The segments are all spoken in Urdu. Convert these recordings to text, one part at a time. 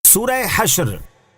سورہ حشر.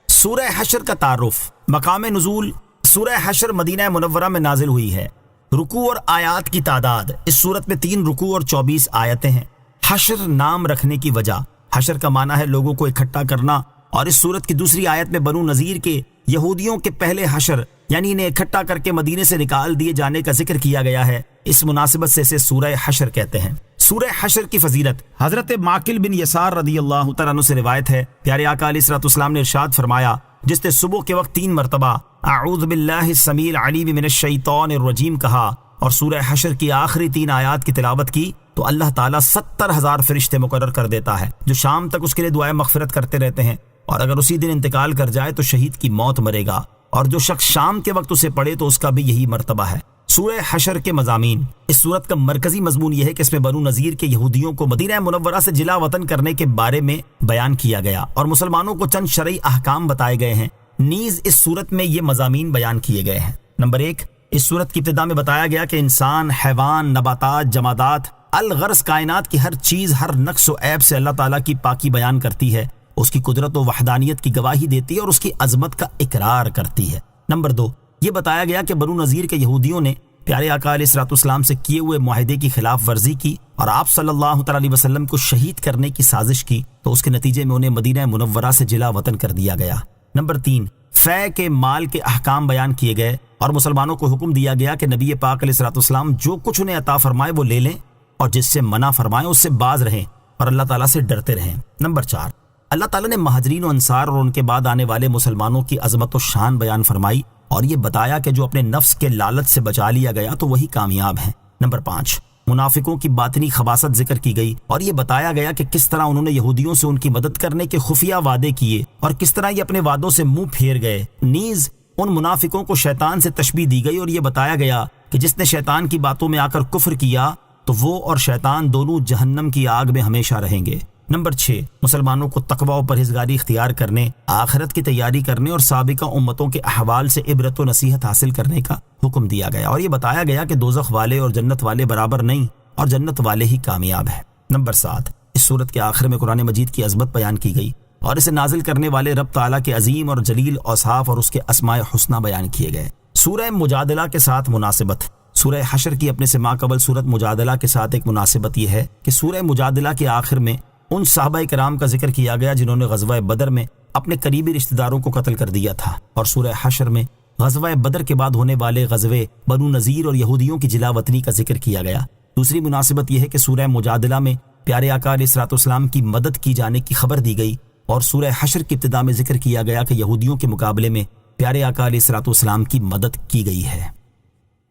سورہ حشر کا تعارف. مقام نزول. سورہ حشر مدینہ منورہ میں نازل ہوئی ہے. رکوع اور آیات کی تعداد. اس صورت میں 3 رکوع اور 24 آیتیں ہیں. حشر نام رکھنے کی وجہ. حشر کا معنی ہے لوگوں کو اکٹھا کرنا، اور اس صورت کی دوسری آیت میں بنو نذیر کے یہودیوں کے پہلے حشر یعنی انہیں اکٹھا کر کے مدینے سے نکال دیے جانے کا ذکر کیا گیا ہے. اس مناسبت سے اسے سورہ حشر کہتے ہیں. سورہ حشر کی فضیلت. حضرت معقل بن یسار رضی اللہ تعالیٰ عنہ سے روایت ہے، پیارے آقا علیہ الصلوۃ والسلام نے ارشاد فرمایا، جس نے صبح کے وقت 3 مرتبہ اعوذ باللہ السمیع العلیم من الشیطان الرجیم کہا اور سورہ حشر کی آخری 3 آیات کی تلاوت کی تو اللہ تعالیٰ 70,000 فرشتے مقرر کر دیتا ہے جو شام تک اس کے لیے دعائیں مغفرت کرتے رہتے ہیں، اور اگر اسی دن انتقال کر جائے تو شہید کی موت مرے گا، اور جو شخص شام کے وقت اسے پڑھے تو اس کا بھی یہی مرتبہ ہے. سورہ حشر کے مضامین. اس سورت کا مرکزی مضمون یہ ہے کہ اس میں بنو نذیر کے یہودیوں کو مدینہ منورہ سے جلا وطن کرنے کے بارے میں بیان کیا گیا اور مسلمانوں کو چند شرعی احکام بتائے گئے ہیں. نیز اس سورت میں یہ مضامین بیان کیے گئے ہیں. نمبر 1، اس سورت کی ابتدا میں بتایا گیا کہ انسان، حیوان، نباتات، جمادات، الغرض کائنات کی ہر چیز ہر نقص و عیب سے اللہ تعالیٰ کی پاکی بیان کرتی ہے، اس کی قدرت و وحدانیت کی گواہی دیتی ہے اور اس کی عظمت کا اقرار کرتی ہے. نمبر 2، یہ بتایا گیا کہ بنو نذیر کے یہودیوں نے پیارے آقا علیہ الصلوۃ والسلام سے کیے ہوئے معاہدے کی خلاف ورزی کی اور آپ صلی اللہ تعالیٰ علیہ وسلم کو شہید کرنے کی سازش کی، تو اس کے نتیجے میں انہیں مدینہ منورہ سے جلا وطن کر دیا گیا. نمبر 3، فے کے مال کے احکام بیان کیے گئے اور مسلمانوں کو حکم دیا گیا کہ نبی پاک علیہ الصلوۃ والسلام جو کچھ انہیں عطا فرمائے وہ لے لیں اور جس سے منع فرمائے اس سے باز رہیں اور اللہ تعالیٰ سے ڈرتے رہیں. نمبر 4، اللہ تعالیٰ نے مہاجرین و انصار اور ان کے بعد آنے والے مسلمانوں کی عظمت و شان بیان فرمائی اور یہ بتایا کہ جو اپنے نفس کے لالچ سے بچا لیا گیا تو وہی کامیاب ہیں. نمبر 5، منافقوں کی باطنی خباثت ذکر کی گئی اور یہ بتایا گیا کہ کس طرح انہوں نے یہودیوں سے ان کی مدد کرنے کے خفیہ وعدے کیے اور کس طرح یہ اپنے وعدوں سے منہ پھیر گئے. نیز ان منافقوں کو شیطان سے تشبیہ دی گئی اور یہ بتایا گیا کہ جس نے شیطان کی باتوں میں آ کر کفر کیا تو وہ اور شیطان دونوں جہنم کی آگ میں ہمیشہ رہیں گے. نمبر 6، مسلمانوں کو تقوی و پرہیزگاری اختیار کرنے، آخرت کی تیاری کرنے اور سابقہ امتوں کے احوال سے عبرت و نصیحت حاصل کرنے کا حکم دیا گیا اور یہ بتایا گیا کہ دوزخ والے اور جنت والے برابر نہیں اور جنت والے ہی کامیاب ہیں. نمبر 7، اس صورت کے آخر میں قرآن مجید کی عظمت بیان کی گئی اور اسے نازل کرنے والے رب تعالیٰ کے عظیم اور جلیل اوصاف اور اس کے اسماء حسنہ بیان کیے گئے. سورہ مجادلہ کے ساتھ مناسبت. سورہ حشر کی اپنے سے ماقبل سورت مجادلہ کے ساتھ ایک مناسبت یہ ہے کہ سورہ مجادلہ کے آخر میں ان صحابہ کرام کا ذکر کیا گیا جنہوں نے غزوہ بدر میں اپنے قریبی رشتہ داروں کو قتل کر دیا تھا، اور سورہ حشر میں غزوہ بدر کے بعد ہونے والے غزوے بنو نذیر اور یہودیوں کی جلا وطنی کا ذکر کیا گیا. دوسری مناسبت یہ ہے کہ سورہ مجادلہ میں پیارے آقا علیہ الصلوۃ والسلام کی مدد کی جانے کی خبر دی گئی اور سورہ حشر کی ابتدا میں ذکر کیا گیا کہ یہودیوں کے مقابلے میں پیارے آقا علیہ الصلوۃ والسلام کی مدد کی گئی ہے.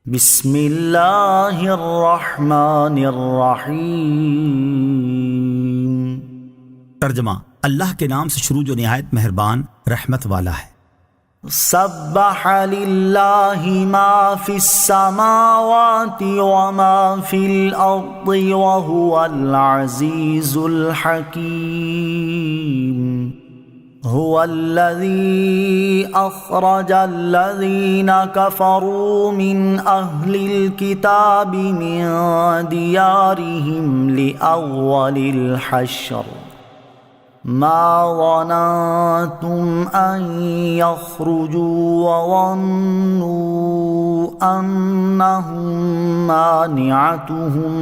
بسم اللہ الرحمن الرحیم. ترجمہ. اللہ کے نام سے شروع جو نہایت مہربان رحمت والا ہے. سبح للہ ما فی السماوات وما فی الارض وهو العزیز الحکیم. هو الذی اخرج الذین کفروا من اہل الکتاب من دیارہم لأول الحشر ما ظننتم ان يخرجوا وظنوا انهم مانعتهم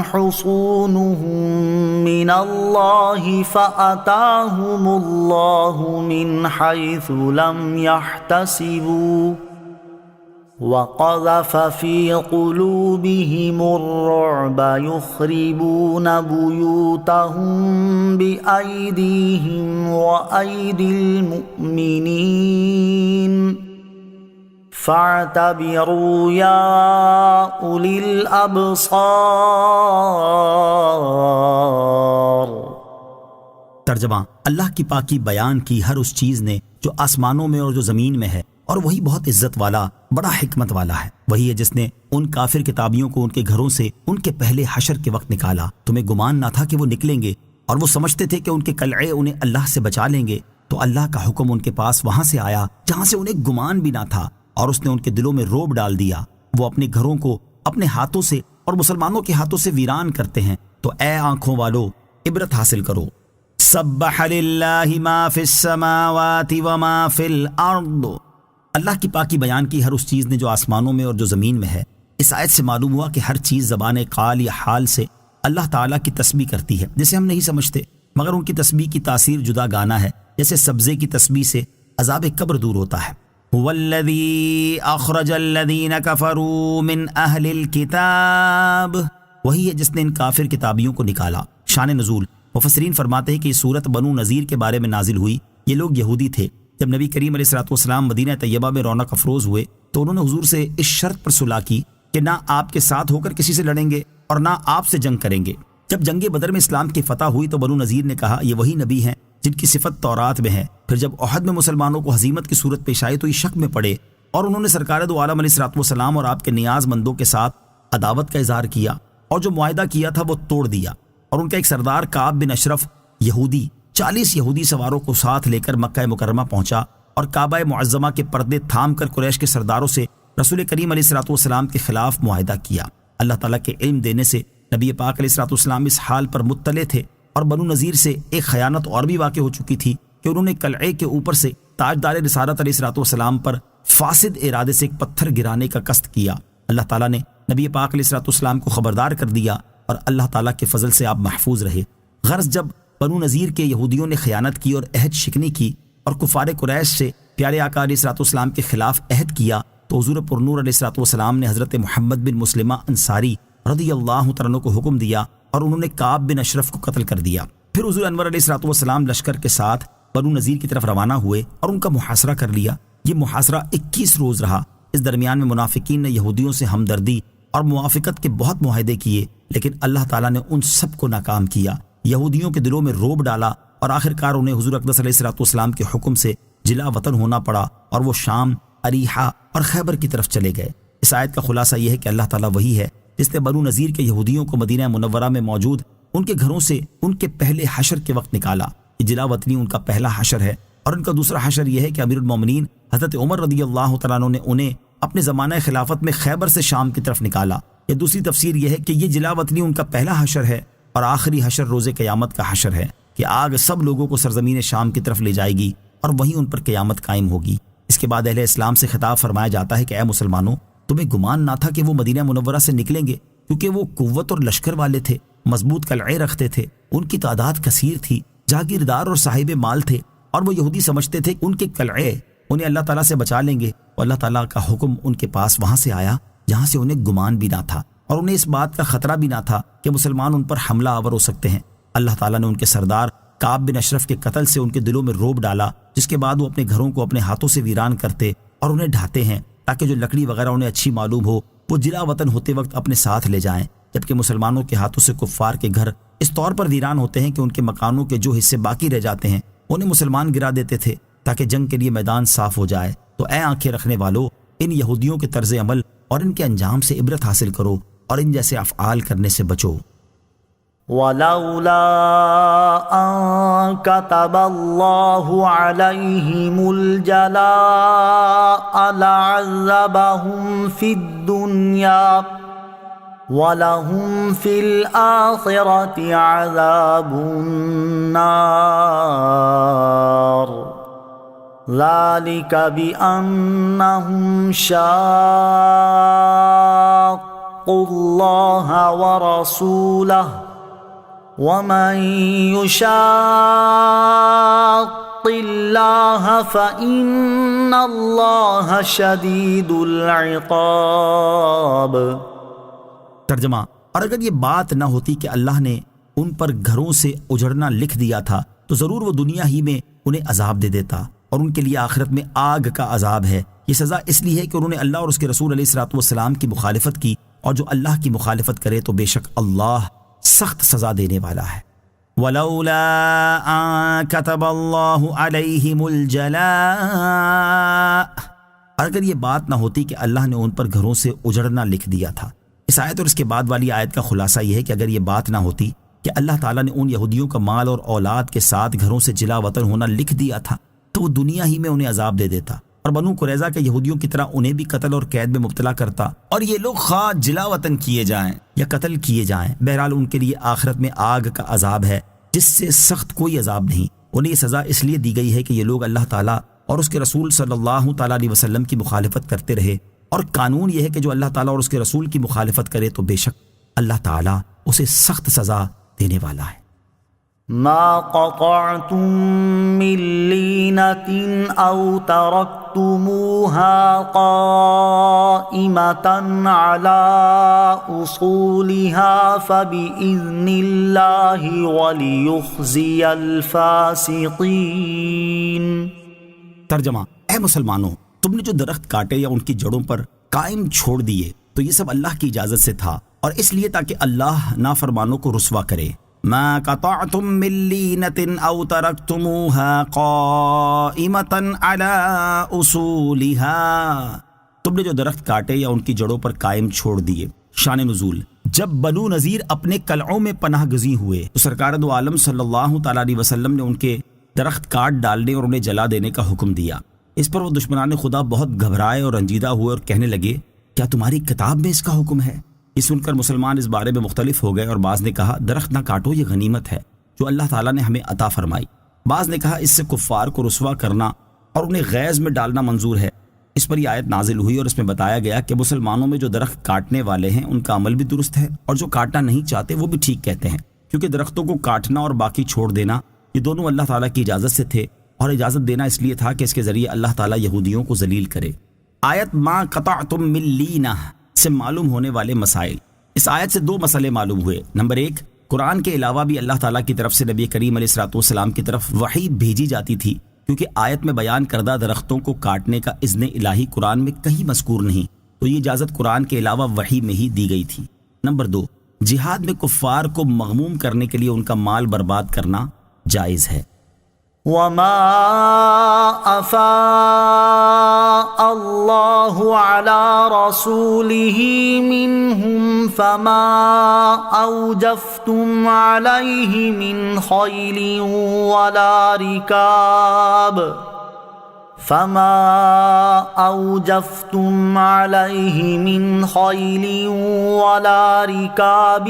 حصونهم من الله فأتاهم الله من حيث لم يحتسبوا وقذف في قلوبهم الرعب يخربون بيوتهم بأيديهم وأيدي المؤمنين فاعتبروا يا أولي الأبصار. ترجمہ. اللہ کی پاکی بیان کی ہر اس چیز نے جو آسمانوں میں اور جو زمین میں ہے، اور وہی بہت عزت والا بڑا حکمت والا ہے. وہی ہے جس نے ان کافر کتابیوں کو ان کے گھروں سے ان کے پہلے حشر کے وقت نکالا. تمہیں گمان نہ تھا کہ وہ نکلیں گے اور وہ سمجھتے تھے کہ ان کے قلعے انہیں اللہ سے بچا لیں گے، تو اللہ کا حکم ان کے پاس وہاں سے آیا جہاں سے انہیں گمان بھی نہ تھا، اور اس نے ان کے دلوں میں رعب ڈال دیا، وہ اپنے گھروں کو اپنے ہاتھوں سے اور مسلمانوں کے ہاتھوں سے ویران کرتے ہیں، تو اے آنکھوں والو عبرت حاصل کرو۔ سبح للہ ما فی السماوات وما فی الارض، اللہ کی پاکی بیان کی ہر اس چیز نے جو آسمانوں میں اور جو زمین میں ہے۔ اس آیت سے معلوم ہوا کہ ہر چیز زبان قال یا حال سے اللہ تعالیٰ کی تسبیح کرتی ہے، جسے ہم نہیں سمجھتے، مگر ان کی تسبیح کی تاثیر جدا گانا ہے، جیسے سبزے کی تسبیح سے عذاب قبر دور ہوتا ہے۔ هو الذی اخرج الذین کفروا من اہل الکتاب، وہی ہے جس نے ان کافر کتابیوں کو نکالا۔ شان نزول، مفسرین فرماتے ہیں کہ یہ سورت بنو نذیر کے بارے میں نازل ہوئی۔ یہ لوگ یہودی تھے۔ جب نبی کریم علیہ الصلوۃ والسلام مدینہ طیبہ میں رونق افروز ہوئے تو انہوں نے حضور سے اس شرط پر صلح کی کہ نہ آپ کے ساتھ ہو کر کسی سے لڑیں گے اور نہ آپ سے جنگ کریں گے۔ جب جنگ بدر میں اسلام کی فتح ہوئی تو بنو نذیر نے کہا یہ وہی نبی ہیں جن کی صفت تورات میں ہے۔ پھر جب احد میں مسلمانوں کو ہزیمت کی صورت پیش آئی تو یہ شک میں پڑے اور انہوں نے سرکار دو عالم علیہ الصلوۃ والسلام اور آپ کے نیاز مندوں کے ساتھ عداوت کا اظہار کیا اور جو معاہدہ کیا تھا وہ توڑ دیا، اور ان کا ایک سردار کعب بن اشرف یہودی 40 یہودی سواروں کو ساتھ لے کر مکہ مکرمہ پہنچا اور کعبہ معظمہ کے پردے تھام کر قریش کے سرداروں سے رسول کریم علیہ الصلوۃ والسلام کے خلاف معاہدہ کیا۔ اللہ تعالیٰ کے علم دینے سے نبی پاک علیہ الصلوۃ والسلام اس حال پر مطلع تھے، اور بنو نذیر سے ایک خیانت اور بھی واقع ہو چکی تھی کہ انہوں نے قلعے کے اوپر سے تاجدار رسالت علیہ الصلوۃ والسلام پر فاسد ارادے سے ایک پتھر گرانے کا قصد کیا۔ اللہ تعالیٰ نے نبی پاک علیہ الصلوۃ والسلام کو خبردار کر دیا اور اللہ تعالیٰ کے فضل سے آپ محفوظ رہے۔ غرض جب بنو نذیر کے یہودیوں نے خیانت کی اور عہد شکنی کی اور کفار قریش سے پیارے آقا علیہ الصلوۃ والسلام کے خلاف عہد کیا تو حضور پرنور علیہ الصلوۃ والسلام نے حضرت محمد بن مسلمہ انصاری رضی اللہ تعالیٰ عنہ کو حکم دیا اور انہوں نے کعب بن اشرف کو قتل کر دیا۔ پھر حضور انور علیہ الصلوۃ والسلام لشکر کے ساتھ بنو نذیر کی طرف روانہ ہوئے اور ان کا محاصرہ کر لیا۔ یہ محاصرہ 21 روز رہا۔ اس درمیان میں منافقین نے یہودیوں سے ہمدردی اور موافقت کے بہت معاہدے کیے، لیکن اللہ تعالیٰ نے ان سب کو ناکام کیا، یہودیوں کے دلوں میں رعب ڈالا اور آخرکار انہیں حضور اقدس علیہ الصلوۃ والسلام کے حکم سے جلا وطن ہونا پڑا اور وہ شام، اریحہ اور خیبر کی طرف چلے گئے۔ اس آیت کا خلاصہ یہ ہے کہ اللہ تعالیٰ وہی ہے جس نے بنو نذیر کے یہودیوں کو مدینہ منورہ میں موجود ان کے گھروں سے ان کے پہلے حشر کے وقت نکالا۔ یہ جلا وطنی ان کا پہلا حشر ہے، اور ان کا دوسرا حشر یہ ہے کہ امیر المومنین حضرت عمر رضی اللہ تعالیٰ عنہ نے انہیں اپنے زمانہ خلافت میں خیبر سے شام کی طرف نکالا۔ یہ دوسری تفسیر یہ ہے کہ یہ جلا وطنی ان کا پہلا حشر ہے اور آخری حشر روز قیامت کا حشر ہے کہ آگ سب لوگوں کو سرزمین شام کی طرف لے جائے گی اور وہیں ان پر قیامت قائم ہوگی۔ اس کے بعد اہل اسلام سے خطاب فرمایا جاتا ہے کہ اے مسلمانوں، تمہیں گمان نہ تھا کہ وہ مدینہ منورہ سے نکلیں گے، کیونکہ وہ قوت اور لشکر والے تھے، مضبوط قلعے رکھتے تھے، ان کی تعداد کثیر تھی، جاگیردار اور صاحب مال تھے، اور وہ یہودی سمجھتے تھے ان کے قلعے انہیں اللہ تعالیٰ سے بچا لیں گے، اور اللہ تعالیٰ کا حکم ان کے پاس وہاں سے آیا جہاں سے انہیں گمان بھی نہ تھا، اور انہیں اس بات کا خطرہ بھی نہ تھا کہ مسلمان ان پر حملہ آور ہو سکتے ہیں۔ اللہ تعالیٰ نے ان کے سردار کعب بن اشرف کے قتل سے ان کے دلوں میں رعب ڈالا، جس کے بعد وہ اپنے گھروں کو اپنے ہاتھوں سے ویران کرتے اور انہیں ڈھاتے ہیں تاکہ جو لکڑی وغیرہ انہیں اچھی معلوم ہو وہ جلا وطن ہوتے وقت اپنے ساتھ لے جائیں، جبکہ مسلمانوں کے ہاتھوں سے کفار کے گھر اس طور پر ویران ہوتے ہیں کہ ان کے مکانوں کے جو حصے باقی رہ جاتے ہیں انہیں مسلمان گرا دیتے تھے تاکہ جنگ کے لیے میدان صاف ہو جائے۔ تو اے آنکھیں رکھنے والو، ان یہودیوں کے طرز عمل اور ان کے انجام سے عبرت حاصل کرو اور ان جیسے افعال کرنے سے بچو۔ ولولا أن كتب الله عليهم الجلاء لعذبهم في الدنيا ولهم في الآخرة عذاب النار ذلك بأنهم شاقوا الله ورسوله ومن يشاق الله فإن الله شديد العقاب۔ ترجمہ، اور اگر یہ بات نہ ہوتی کہ اللہ نے ان پر گھروں سے اجڑنا لکھ دیا تھا تو ضرور وہ دنیا ہی میں انہیں عذاب دے دیتا، اور ان کے لیے آخرت میں آگ کا عذاب ہے۔ یہ سزا اس لیے ہے کہ انہوں نے اللہ اور اس کے رسول علیہ الصلوۃ والسلام کی مخالفت کی، اور جو اللہ کی مخالفت کرے تو بے شک اللہ سخت سزا دینے والا ہے۔ وَلَوْلَا أَن كَتَبَ اللَّهُ عَلَيْهِمُ الْجَلَاءَ، اگر یہ بات نہ ہوتی کہ اللہ نے ان پر گھروں سے اجڑنا لکھ دیا تھا۔ اس آیت اور اس کے بعد والی آیت کا خلاصہ یہ ہے کہ اگر یہ بات نہ ہوتی کہ اللہ تعالیٰ نے ان یہودیوں کا مال اور اولاد کے ساتھ گھروں سے جلا وطن ہونا لکھ دیا تھا تو وہ دنیا ہی میں انہیں عذاب دے دیتا، اور بنو قریظہ کے یہودیوں کی طرح انہیں بھی قتل اور قید میں مبتلا کرتا، اور یہ لوگ خواہ جلا وطن کیے جائیں یا قتل کیے جائیں، بہرحال ان کے لیے آخرت میں آگ کا عذاب ہے جس سے سخت کوئی عذاب نہیں۔ انہیں یہ سزا اس لیے دی گئی ہے کہ یہ لوگ اللہ تعالیٰ اور اس کے رسول صلی اللہ تعالیٰ علیہ وسلم کی مخالفت کرتے رہے، اور قانون یہ ہے کہ جو اللہ تعالیٰ اور اس کے رسول کی مخالفت کرے تو بے شک اللہ تعالیٰ اسے سخت سزا دینے والا ہے۔ ما قطعتم من لينة أو تركتموها قائمة على أصولها فبإذن الله وليخزي الفاسقين۔ ترجمہ: اے مسلمانوں، تم نے جو درخت کاٹے یا ان کی جڑوں پر قائم چھوڑ دیے تو یہ سب اللہ کی اجازت سے تھا، اور اس لیے تاکہ اللہ نافرمانوں کو رسوا کرے۔ ما قطعتم من لینة او ترکتموها قائمة على اصولها، تم نے جو درخت کاٹے یا ان کی جڑوں پر قائم چھوڑ دیے۔ شان نزول: جب بنو نذیر اپنے قلعوں میں پناہ گزین ہوئے تو سرکار دو عالم صلی اللہ تعالیٰ علیہ وسلم نے ان کے درخت کاٹ ڈالنے اور انہیں جلا دینے کا حکم دیا۔ اس پر وہ دشمنان خدا بہت گھبرائے اور رنجیدہ ہوئے اور کہنے لگے، کیا تمہاری کتاب میں اس کا حکم ہے؟ یہ سن کر مسلمان اس بارے میں مختلف ہو گئے، اور بعض نے کہا درخت نہ کاٹو، یہ غنیمت ہے جو اللہ تعالیٰ نے ہمیں عطا فرمائی۔ بعض نے کہا اس سے کفار کو رسوا کرنا اور انہیں غیظ میں ڈالنا منظور ہے۔ اس پر یہ آیت نازل ہوئی اور اس میں بتایا گیا کہ مسلمانوں میں جو درخت کاٹنے والے ہیں ان کا عمل بھی درست ہے، اور جو کاٹنا نہیں چاہتے وہ بھی ٹھیک کہتے ہیں، کیونکہ درختوں کو کاٹنا اور باقی چھوڑ دینا یہ دونوں اللہ تعالیٰ کی اجازت سے تھے، اور اجازت دینا اس لیے تھا کہ اس کے ذریعے اللہ تعالیٰ یہودیوں کو ذلیل کرے۔ آیت ما قطعتم من لینہ سے معلوم ہونے والے مسائل۔ اس آیت سے دو مسئلے معلوم ہوئے۔ نمبر 1، قرآن کے علاوہ بھی اللہ تعالیٰ کی طرف سے نبی کریم علیہ الصلوۃ کی طرف وحی بھیجی جاتی تھی، کیونکہ آیت میں بیان کردہ درختوں کو کاٹنے کا اذن الہی قرآن میں کہیں مذکور نہیں، تو یہ اجازت قرآن کے علاوہ وحی میں ہی دی گئی تھی۔ نمبر 2، جہاد میں کفار کو مغموم کرنے کے لیے ان کا مال برباد کرنا جائز ہے۔ وما أفاء الله على رسوله منهم فما أوجفتم عليه من خيل ولا ركاب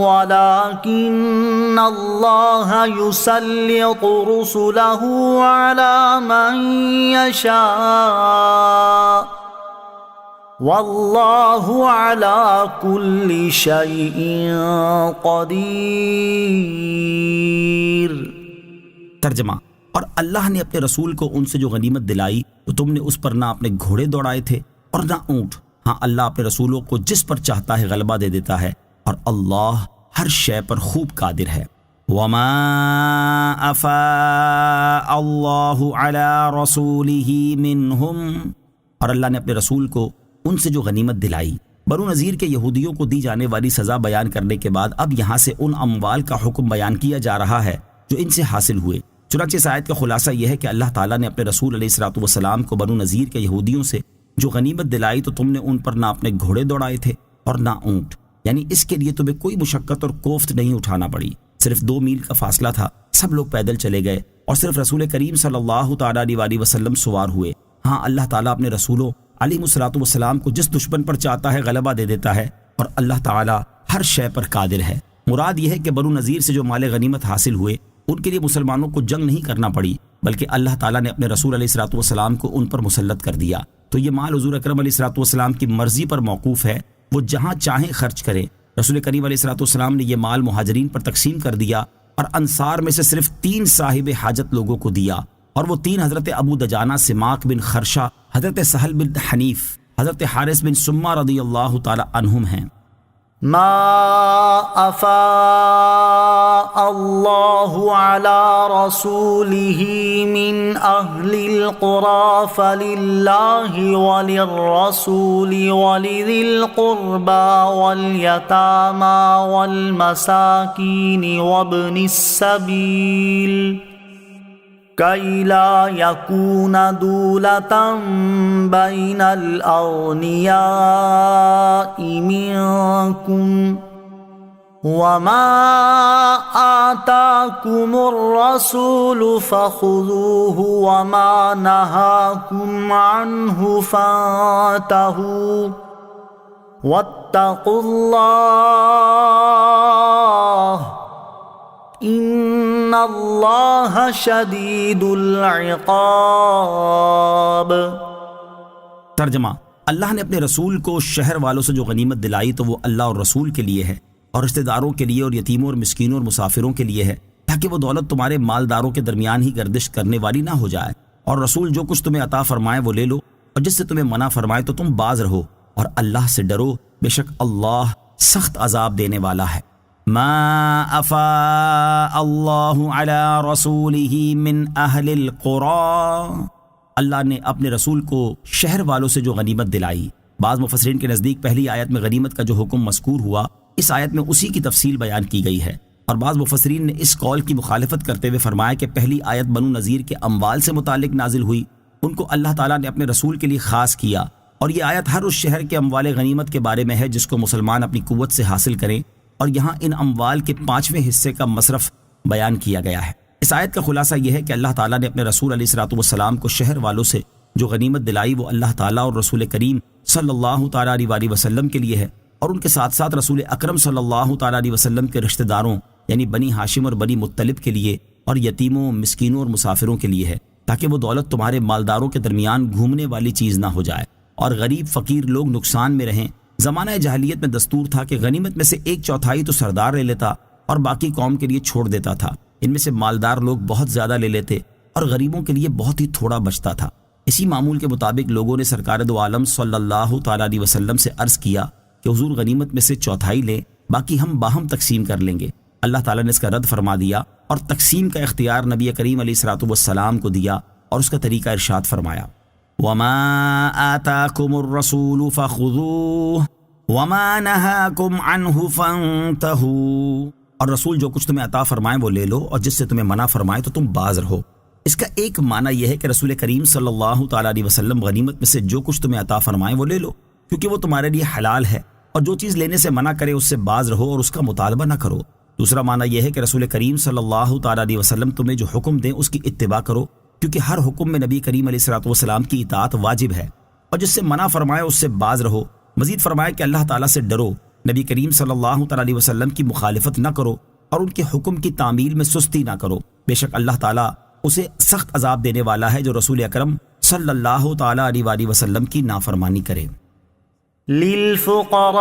ولكن الله يسلط رسله على من يشاء والله على كل شيء قدير۔ ترجمہ: اور اللہ نے اپنے رسول کو ان سے جو غنیمت دلائی تو تم نے اس پر نہ اپنے گھوڑے دوڑائے تھے اور نہ اونٹ۔ ہاں، اللہ اپنے رسولوں کو جس پر چاہتا ہے غلبہ دے دیتا ہے، اور اللہ ہر شے پر خوب قادر ہے۔ وما افاء اللہ علی رسولہ منہم، اور اللہ نے اپنے رسول کو ان سے جو غنیمت دلائی۔ بنو نذیر کے یہودیوں کو دی جانے والی سزا بیان کرنے کے بعد اب یہاں سے ان اموال کا حکم بیان کیا جا رہا ہے جو ان سے حاصل ہوئے۔ چنانچہ اس آیت کا خلاصہ یہ ہے کہ اللہ تعالیٰ نے اپنے رسول علیہ الصلوۃ کو بنو نذیر کے یہودیوں سے جو غنیمت دلائی تو تم نے ان پر نہ اپنے گھوڑے دوڑائے تھے اور نہ اونٹ، یعنی اس کے لیے تمہیں کوئی مشقت اور کوفت نہیں اٹھانا پڑی، صرف 2 میل کا فاصلہ تھا، سب لوگ پیدل چلے گئے اور صرف رسول کریم صلی اللہ تعالیٰ علیہ وسلم سوار ہوئے۔ ہاں، اللہ تعالیٰ اپنے رسولوں علیہ الصلوۃ کو جس دشمن پر چاہتا ہے غلبہ دے دیتا ہے، اور اللہ تعالیٰ ہر شے پر قادر ہے۔ مراد یہ ہے کہ بنو نذیر سے جو مال غنیمت حاصل ہوئے ان کے لیے مسلمانوں کو جنگ نہیں کرنا پڑی، بلکہ اللہ تعالیٰ نے اپنے رسول علیہ الصلوۃ کو ان پر مسلط کر دیا۔ تو یہ مال حضور اکرم علیہ الصلوۃ کی مرضی پر موقوف ہے، وہ جہاں چاہیں خرچ کریں۔ رسول کریم علیہ الصلوۃ نے یہ مال مہاجرین پر تقسیم کر دیا اور انصار میں سے صرف 3 صاحب حاجت لوگوں کو دیا، اور وہ 3 حضرت ابو دجانہ سماک بن خرشہ، حضرت سہل بن حنیف، حضرت حارث بن سمہ رضی اللہ تعالی عنہم ہیں۔ ما افاء اللہ علی رسولہ من اہل القرى فللہ وللرسول ولذی القربى والیتامى والمساکین وابن السبیل كَيْ لَا يَكُونَ دُولَةً بَيْنَ الْأَغْنِيَاءِ مِنْكُمْ وما آتاكم الرسول فخذوه وما نهاكم عنه فانتهوا واتقوا الله ان اللہ شدید العقاب۔ ترجمہ: اللہ نے اپنے رسول کو شہر والوں سے جو غنیمت دلائی تو وہ اللہ اور رسول کے لیے ہے، اور رشتہ داروں کے لیے، اور یتیموں اور مسکینوں اور مسافروں کے لیے ہے، تاکہ وہ دولت تمہارے مالداروں کے درمیان ہی گردش کرنے والی نہ ہو جائے، اور رسول جو کچھ تمہیں عطا فرمائے وہ لے لو، اور جس سے تمہیں منع فرمائے تو تم باز رہو، اور اللہ سے ڈرو، بے شک اللہ سخت عذاب دینے والا ہے۔ ما افاء اللہ علی رسولہ من اہل القری، اللہ نے اپنے رسول کو شہر والوں سے جو غنیمت دلائی۔ بعض مفسرین کے نزدیک پہلی آیت میں غنیمت کا جو حکم مذکور ہوا، اس آیت میں اسی کی تفصیل بیان کی گئی ہے، اور بعض مفسرین نے اس قول کی مخالفت کرتے ہوئے فرمایا کہ پہلی آیت بنو نذیر کے اموال سے متعلق نازل ہوئی، ان کو اللہ تعالیٰ نے اپنے رسول کے لیے خاص کیا، اور یہ آیت ہر اس شہر کے اموال غنیمت کے بارے میں ہے جس کو مسلمان اپنی قوت سے حاصل کریں، اور یہاں ان اموال کے 5ویں حصے کا مصرف بیان کیا گیا ہے۔ اس آیت کا خلاصہ یہ ہے کہ اللہ تعالیٰ نے اپنے رسول علیہ الصلوۃ والسلام کو شہر والوں سے جو غنیمت دلائی وہ اللہ تعالیٰ اور رسول کریم صلی اللہ تعالیٰ علیہ وسلم کے لیے ہے، اور ان کے ساتھ ساتھ رسول اکرم صلی اللہ تعالیٰ علیہ وسلم کے رشتہ داروں یعنی بنی ہاشم اور بنی مطلب کے لیے، اور یتیموں، مسکینوں اور مسافروں کے لیے ہے، تاکہ وہ دولت تمہارے مالداروں کے درمیان گھومنے والی چیز نہ ہو جائے، اور غریب فقیر لوگ نقصان میں رہیں۔ زمانہ جاہلیت میں دستور تھا کہ غنیمت میں سے 1/4 تو سردار لے لیتا اور باقی قوم کے لیے چھوڑ دیتا تھا، ان میں سے مالدار لوگ بہت زیادہ لے لیتے اور غریبوں کے لیے بہت ہی تھوڑا بچتا تھا۔ اسی معمول کے مطابق لوگوں نے سرکار دو عالم صلی اللہ تعالیٰ علیہ وسلم سے عرض کیا کہ حضور غنیمت میں سے 1/4 لیں، باقی ہم باہم تقسیم کر لیں گے۔ اللہ تعالیٰ نے اس کا رد فرما دیا اور تقسیم کا اختیار نبی کریم علیہ الصلوۃ والسلام کو دیا، اور اس کا طریقہ ارشاد فرمایا، وما آتاکم الرسول فخذوه وما نہاکم عنہ فانتہوا، اور رسول جو کچھ تمہیں عطا فرمائے وہ لے لو، اور جس سے تمہیں منع فرمائے تو تم باز رہو۔ اس کا ایک معنی یہ ہے کہ رسول کریم صلی اللہ تعالیٰ علیہ وسلم غنیمت میں سے جو کچھ تمہیں عطا فرمائے وہ لے لو، کیونکہ وہ تمہارے لیے حلال ہے، اور جو چیز لینے سے منع کرے اس سے باز رہو اور اس کا مطالبہ نہ کرو۔ دوسرا معنی یہ ہے کہ رسول کریم صلی اللہ تعالیٰ علیہ وسلم تمہیں جو حکم دیں اس کی اتباع کرو، کیونکہ ہر حکم میں نبی کریم علیہ الصلوۃ والسلام کی اطاعت واجب ہے، اور جس سے منع فرمائے اس سے باز رہو۔ مزید فرمایا کہ اللہ تعالیٰ سے ڈرو، نبی کریم صلی اللہ تعالیٰ علیہ وسلم کی مخالفت نہ کرو، اور ان کے حکم کی تعمیل میں سستی نہ کرو، بے شک اللہ تعالیٰ اسے سخت عذاب دینے والا ہے جو رسول اکرم صلی اللہ تعالیٰ علیہ وسلم کی نافرمانی کرے۔ للفقراء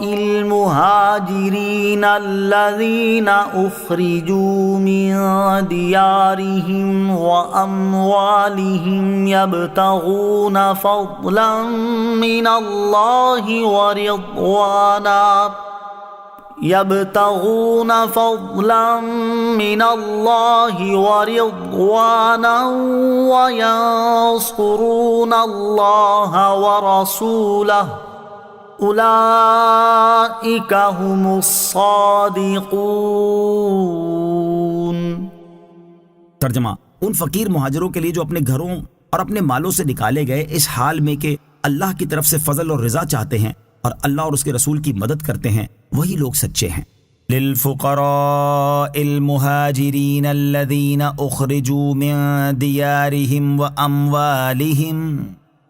المهاجرين الذين أخرجوا من ديارهم وأموالهم يبتغون فضلا من الله ورضوانا وينصرون الله ورسوله أولئك هم الصادقون۔ ترجمہ: ان فقیر مہاجروں کے لیے جو اپنے گھروں اور اپنے مالوں سے نکالے گئے اس حال میں کہ اللہ کی طرف سے فضل اور رضا چاہتے ہیں اور اللہ اور اس کے رسول کی مدد کرتے ہیں، وہی لوگ سچے ہیں۔ للفقراء المهاجرين الذين اخرجوا من ديارهم واموالهم،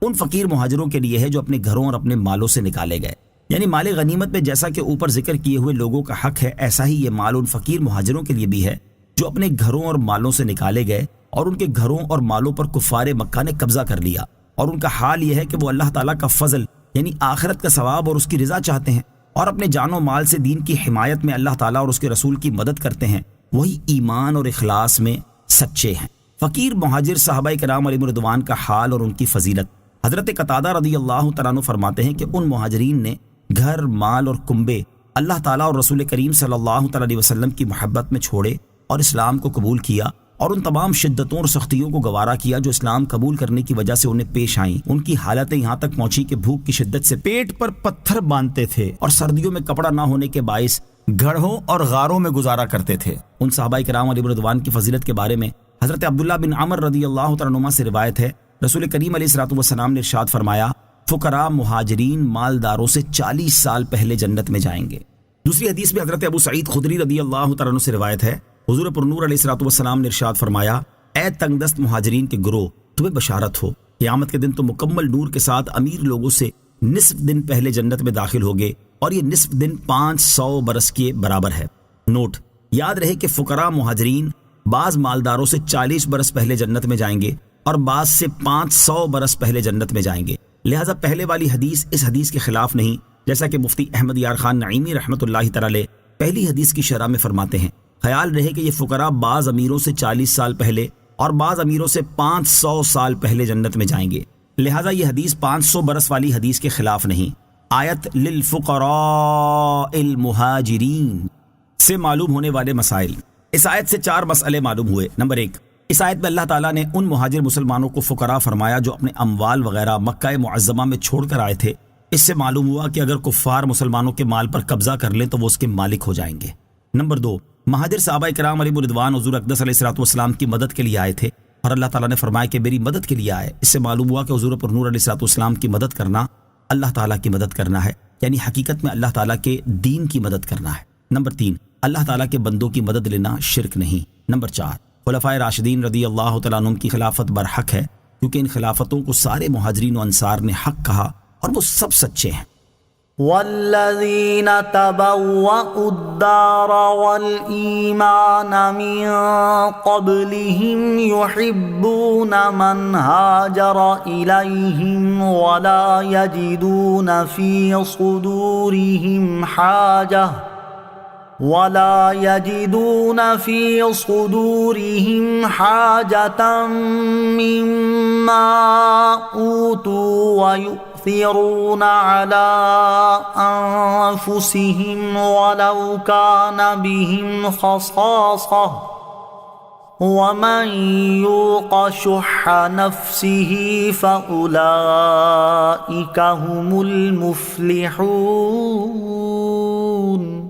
ان فقیر مہاجروں کے لیے ہے جو اپنے گھروں اور اپنے مالوں سے نکالے گئے، یعنی مال غنیمت میں جیسا کہ اوپر ذکر کیے ہوئے لوگوں کا حق ہے، ایسا ہی یہ مال ان فقیر مہاجروں کے لیے بھی ہے جو اپنے گھروں اور مالوں سے نکالے گئے اور ان کے گھروں اور مالوں پر کفار مکہ نے قبضہ کر لیا، اور ان کا حال یہ ہے کہ وہ اللہ تعالیٰ کا فضل یعنی آخرت کا ثواب اور اس کی رضا چاہتے ہیں، اور اپنے جان و مال سے دین کی حمایت میں اللہ تعالیٰ اور اس کے رسول کی مدد کرتے ہیں، وہی ایمان اور اخلاص میں سچے ہیں۔ فقیر مہاجر صحابہ کرام علیہم رضوان کا حال اور ان کی فضیلت۔ حضرت قتادہ رضی اللہ تعالیٰ عنہ فرماتے ہیں کہ ان مہاجرین نے گھر، مال اور کنبے اللہ تعالیٰ اور رسول کریم صلی اللہ تعالیٰ علیہ وسلم کی محبت میں چھوڑے اور اسلام کو قبول کیا، اور ان تمام شدتوں اور سختیوں کو گوارا کیا جو اسلام قبول کرنے کی وجہ سے انہیں پیش آئیں۔ ان کی حالتیں یہاں تک پہنچی کہ بھوک کی شدت سے پیٹ پر پتھر باندھتے تھے اور سردیوں میں کپڑا نہ ہونے کے باعث گڑھوں اور غاروں میں گزارا کرتے تھے۔ ان صحابہ کرام علیہ رضوان کی فضیلت کے بارے میں حضرت عبداللہ بن عمر رضی اللہ تعالیٰ عنہما سے روایت ہے، رسول کریم علیہ الصلوۃ والسلام نے ارشاد فرمایا، فقراء مہاجرین مالداروں سے 40 سال پہلے جنت میں جائیں گے۔ دوسری حدیث میں حضرت ابو سعید خدری رضی اللہ تعالیٰ عنہ سے روایت ہے، حضور پر نور علیہ الصلوۃ والسلام نے ارشاد فرمایا، اے تنگ دست مہاجرین کے گروہ، تمہیں بشارت ہو، قیامت کے دن تم مکمل نور کے ساتھ امیر لوگوں سے نصف دن پہلے جنت میں داخل ہوگے، اور یہ نصف دن 500 برس کے برابر ہے۔ نوٹ، یاد رہے کہ فقراء مہاجرین بعض مالداروں سے 40 برس پہلے جنت میں جائیں گے اور بعض سے 500 برس پہلے جنت میں جائیں گے، لہٰذا پہلے والی حدیث اس حدیث کے خلاف نہیں، جیسا کہ مفتی احمد یار خان نعیمی رحمۃ اللہ تعالی پہلی حدیث کی شرح میں فرماتے ہیں۔ خیال رہے کہ یہ فقراء بعض امیروں سے 40 سال پہلے اور بعض امیروں سے 500 سال پہلے جنت میں جائیں گے، لہٰذا یہ حدیث 500 برس والی حدیث کے خلاف نہیں۔ آیت للفقراء المہاجرین سے معلوم ہونے والے مسائل۔ اس آیت سے 4 مسئلے معلوم ہوئے۔ نمبر 1، اس آیت میں اللہ تعالیٰ نے ان مہاجر مسلمانوں کو فقراء فرمایا جو اپنے اموال وغیرہ مکہ معظمہ میں چھوڑ کر آئے تھے۔ اس سے معلوم ہوا کہ اگر کفار مسلمانوں کے مال پر قبضہ کر لیں تو وہ اس کے مالک ہو جائیں گے۔ نمبر 2، مہاجر صحابہ کرام علیہم رضوان حضور اقدس علیہ الصلوۃ والسلام کی مدد کے لیے آئے تھے، اور اللہ تعالیٰ نے فرمایا کہ میری مدد کے لیے آئے۔ اس سے معلوم ہوا کہ حضور پر نور علیہ الصلوۃ والسلام کی مدد کرنا اللہ تعالیٰ کی مدد کرنا ہے، یعنی حقیقت میں اللہ تعالیٰ کے دین کی مدد کرنا ہے۔ نمبر 3، اللہ تعالیٰ کے بندوں کی مدد لینا شرک نہیں۔ نمبر 4، خلفائے راشدین رضی اللہ تعالیٰ عنہم کی خلافت برحق ہے، کیونکہ ان خلافتوں کو سارے مہاجرین و انصار نے حق کہا اور وہ سب سچے ہیں۔ والذین تبوأوا الدار والایمان من قبلهم يحبون من هاجر الیہم ولا یجدون فی صدورهم حاجة مما اوتوا ويؤثرون على أنفسهم ولو كان بهم خصاصة ومن يوق شح نفسه فأولئك هم المفلحون۔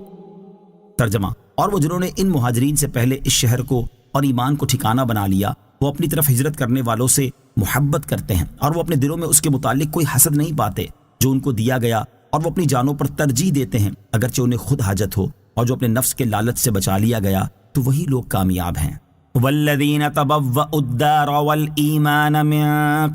ترجمہ، اور وہ جنہوں نے ان مہاجرین سے پہلے اس شہر کو اور ایمان کو ٹھکانہ بنا لیا، وہ اپنی طرف ہجرت کرنے والوں سے محبت کرتے ہیں، اور وہ اپنے دلوں میں اس کے متعلق کوئی حسد نہیں پاتے جو ان کو دیا گیا، اور وہ اپنی جانوں پر ترجیح دیتے ہیں اگرچہ انہیں خود حاجت ہو، اور جو اپنے نفس کے لالچ سے بچا لیا گیا تو وہی لوگ کامیاب ہیں۔ والذین تبوأوا الدار والایمان من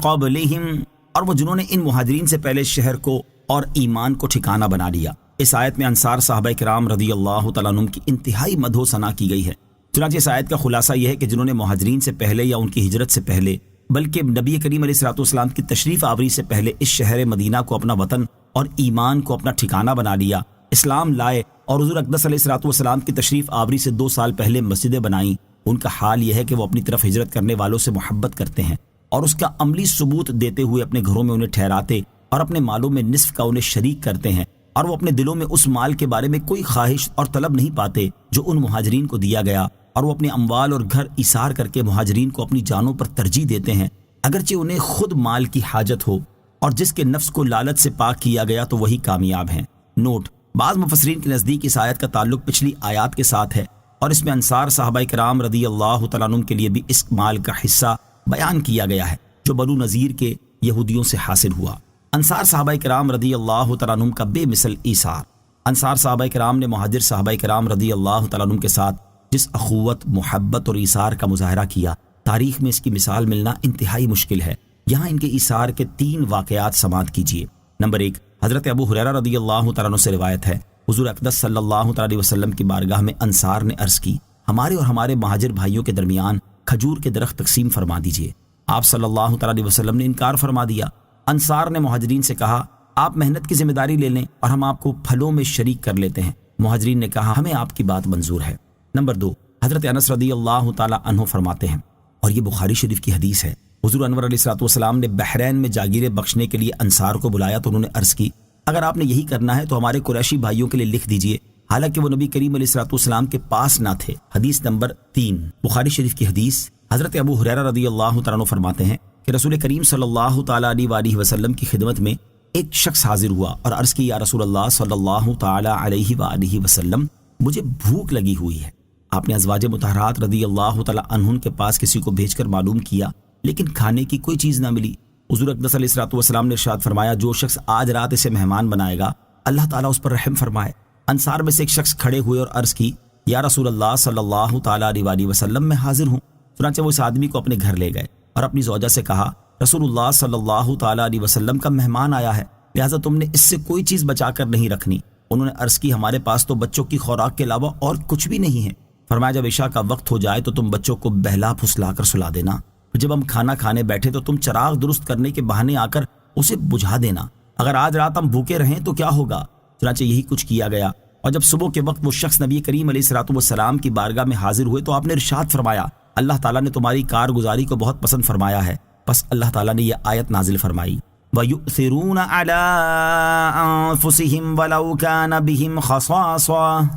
قبلہم، اور وہ جنہوں نے ان مہاجرین سے پہلے شہر کو اور ایمان کو ٹھکانہ بنا لیا۔ اس آیت میں انصار صحابہ کرام رضی اللہ تعالیٰ عنہم کی انتہائی مدح و ثنا کی گئی ہے۔ چنانچہ اس آیت کا خلاصہ یہ ہے کہ جنہوں نے مہاجرین سے پہلے یا ان کی ہجرت سے پہلے بلکہ نبی کریم علیہ الصلوۃ والسلام کی تشریف آوری سے پہلے اس شہر مدینہ کو اپنا وطن اور ایمان کو اپنا ٹھکانہ بنا لیا، اسلام لائے اور حضور اقدس علیہ الصلوۃ والسلام کی تشریف آوری سے 2 سال پہلے مسجدیں بنائیں، ان کا حال یہ ہے کہ وہ اپنی طرف ہجرت کرنے والوں سے محبت کرتے ہیں اور اس کا عملی ثبوت دیتے ہوئے اپنے گھروں میں انہیں ٹھہراتے اور اپنے مالوں میں نصف کا انہیں شریک کرتے ہیں، اور وہ اپنے دلوں میں اس مال کے بارے میں کوئی خواہش اور طلب نہیں پاتے جو ان مہاجرین کو دیا گیا، اور وہ اپنے اموال اور گھر ایثار کر کے مہاجرین کو اپنی جانوں پر ترجیح دیتے ہیں اگرچہ انہیں خود مال کی حاجت ہو، اور جس کے نفس کو لالچ سے پاک کیا گیا تو وہی کامیاب ہیں۔ نوٹ، بعض مفسرین کے نزدیک اس آیت کا تعلق پچھلی آیات کے ساتھ ہے، اور اس میں انصار صحابہ کرام رضی اللہ تعالیٰ عنہم کے لیے بھی اس مال کا حصہ بیان کیا گیا ہے جو بنو نذیر کے یہودیوں سے حاصل ہوا۔ انصار صحابہ کرام رضی اللہ تعالیٰ عنہم کا بے مثل ایثار۔ انصار صحابہ کرام نے مہاجر صحابہ کرام رضی اللہ تعالیٰ عنہم کے ساتھ جس اخوت، محبت اور ایثار کا مظاہرہ کیا، تاریخ میں اس کی مثال ملنا انتہائی مشکل ہے۔ یہاں ان کے ایثار کے 3 واقعات سماعت کیجیے۔ نمبر 1، حضرت ابو ہریرہ رضی اللہ تعالیٰ عنہ سے روایت ہے، حضور اقدس صلی اللہ تعالیٰ علیہ وسلم کی بارگاہ میں انصار نے عرض کی، ہمارے اور ہمارے مہاجر بھائیوں کے درمیان کھجور کے درخت تقسیم فرما دیجیے۔ آپ صلی اللہ تعالیٰ علیہ وسلم نے انکار فرما دیا۔ انصار نے مہاجرین سے کہا، آپ محنت کی ذمہ داری لے لیں اور ہم آپ کو پھلوں میں شریک کر لیتے ہیں۔ مہاجرین نے کہا، ہمیں آپ کی بات منظور ہے۔ نمبر 2، حضرت انس رضی اللہ تعالیٰ عنہ فرماتے ہیں، اور یہ بخاری شریف کی حدیث ہے، حضور انور علیہ الصلوۃ والسلام نے بحرین میں جاگیریں بخشنے کے لیے انصار کو بلایا تو انہوں نے عرض کی، اگر آپ نے یہی کرنا ہے تو ہمارے قریشی بھائیوں کے لیے لکھ دیجئے، حالانکہ وہ نبی کریم علیہ الصلوۃ والسلام کے پاس نہ تھے۔ حدیث نمبر 3، بخاری شریف کی حدیث۔ حضرت ابو ہریرہ رضی اللہ تعالیٰ عنہ فرماتے ہیں کہ رسول کریم صلی اللہ تعالیٰ علیہ وآلہ وسلم کی خدمت میں ایک شخص حاضر ہوا اور عرض کی، یا رسول اللہ صلی اللہ تعالیٰ علیہ وآلہ وسلم، مجھے بھوک لگی ہوئی ہے۔ آپ نے ازواج مطہرات رضی اللہ تعالیٰ عنہن کے پاس کسی کو بھیج کر معلوم کیا، لیکن کھانے کی کوئی چیز نہ ملی۔ حضور اقدس علیہ الصلوۃ والسلام نے ارشاد فرمایا، جو شخص آج رات اسے مہمان بنائے گا اللہ تعالیٰ اس پر رحم فرمائے۔ انصار میں سے ایک شخص کھڑے ہوئے اور عرض کی یا رسول اللہ صلی اللہ تعالیٰ علیہ وسلم میں حاضر ہوں۔ چنانچہ وہ اس آدمی کو اپنے گھر لے گئے اور اپنی زوجہ سے کہا رسول اللہ صلی اللہ تعالیٰ علیہ وسلم کا مہمان آیا ہے، لہٰذا تم نے اس سے کوئی چیز بچا کر نہیں رکھنی۔ انہوں نے عرض کی ہمارے پاس تو بچوں کی خوراک کے علاوہ اور کچھ بھی نہیں ہے۔ فرمایا جب عشاء کا وقت ہو جائے تو تم بچوں کو بہلا پھسلا کر سلا دینا، جب ہم کھانا کھانے بیٹھے تو تم چراغ درست کرنے کے بہانے آ کر اسے بجھا دینا، اگر آج رات ہم بھوکے رہیں تو کیا ہوگا؟ چنانچہ یہی کچھ کیا گیا، اور جب صبح کے وقت وہ شخص نبی کریم علیہ الصلوۃ والسلام کی بارگاہ میں حاضر ہوئے تو آپ نے ارشاد فرمایا اللہ تعالیٰ نے تمہاری کارگزاری کو بہت پسند فرمایا ہے۔ پس اللہ تعالیٰ نے یہ آیت نازل فرمائی وَيُؤْثِرُونَ عَلَىٰ أَنفُسِهِمْ وَلَوْ كَانَ بِهِمْ خَصَاصَةٌ۔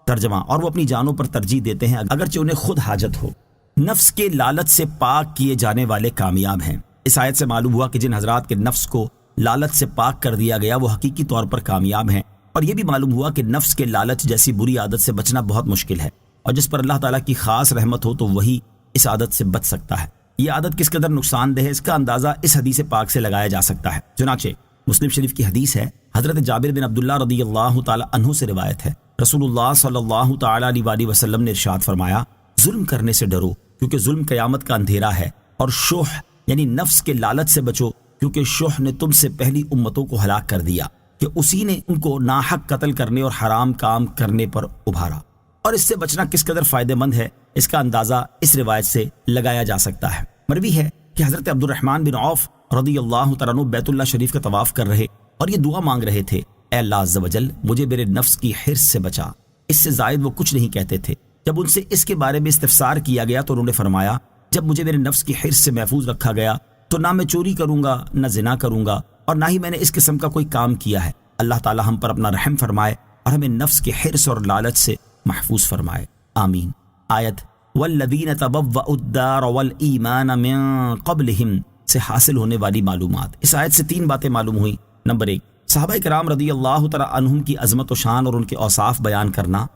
ترجمہ، اور وہ اپنی جانوں پر ترجیح دیتے ہیں اگرچہ انہیں خود حاجت ہو۔ نفس کے لالچ سے پاک کیے جانے والے کامیاب ہیں۔ اس آیت سے معلوم ہوا کہ جن حضرات کے نفس کو لالچ سے پاک کر دیا گیا وہ حقیقی طور پر کامیاب ہیں، اور یہ بھی معلوم ہوا کہ نفس کے لالچ جیسی بری عادت سے بچنا بہت مشکل ہے، اور جس پر اللہ تعالیٰ کی خاص رحمت ہو تو وہی اس عادت سے بچ سکتا ہے۔ یہ عادت کس قدر نقصان دہ ہے اس کا اندازہ اس حدیث پاک سے لگایا جا سکتا ہے۔ چنانچہ مسلم شریف کی حدیث ہے، حضرت جابر بن عبداللہ رضی اللہ تعالی عنہ سے روایت ہے، رسول اللہ صلی اللہ تعالی علیہ وسلم نے ارشاد فرمایا ظلم کرنے سے ڈرو کیونکہ ظلم قیامت کا اندھیرا ہے، اور شح یعنی نفس کے لالچ سے بچو کیونکہ شح نے تم سے پہلی امتوں کو ہلاک کر دیا کہ اسی نے ان کو ناحق قتل کرنے اور حرام کام کرنے پر ابھارا۔ اور اس سے بچنا کس قدر فائدہ مند ہے اس کا اندازہ اس روایت سے لگایا جا سکتا ہے۔ مروی ہے کہ حضرت عبد الرحمن بن عوف رضی اللہ تعالیٰ عنہ بیت اللہ شریف کا طواف کر رہے اور یہ دعا مانگ رہے تھے، اے اللہ عز و جل مجھے میرے نفس کی حرص سے بچا۔ اس سے زائد وہ کچھ نہیں کہتے تھے۔ جب ان سے اس کے بارے میں استفسار کیا گیا تو انہوں نے فرمایا جب مجھے میرے نفس کی حرص سے محفوظ رکھا گیا تو نہ میں چوری کروں گا، نہ زنا کروں گا، اور نہ ہی میں نے اس قسم کا کوئی کام کیا ہے۔ اللہ تعالی ہم پر اپنا رحم فرمائے اور ہمیں نفس کے حرص اور لالچ سے محفوظ فرمائے، آمین۔ آیت والذین تبوأوا الدار والایمان من قبلہم سے حاصل ہونے والی معلومات۔ اس آیت سے 3 باتیں معلوم ہوئی۔ نمبر 1، صحابہ کرام رضی اللہ تعالی عنہم کی عظمت و شان اور ان کے اوصاف بیان کرنا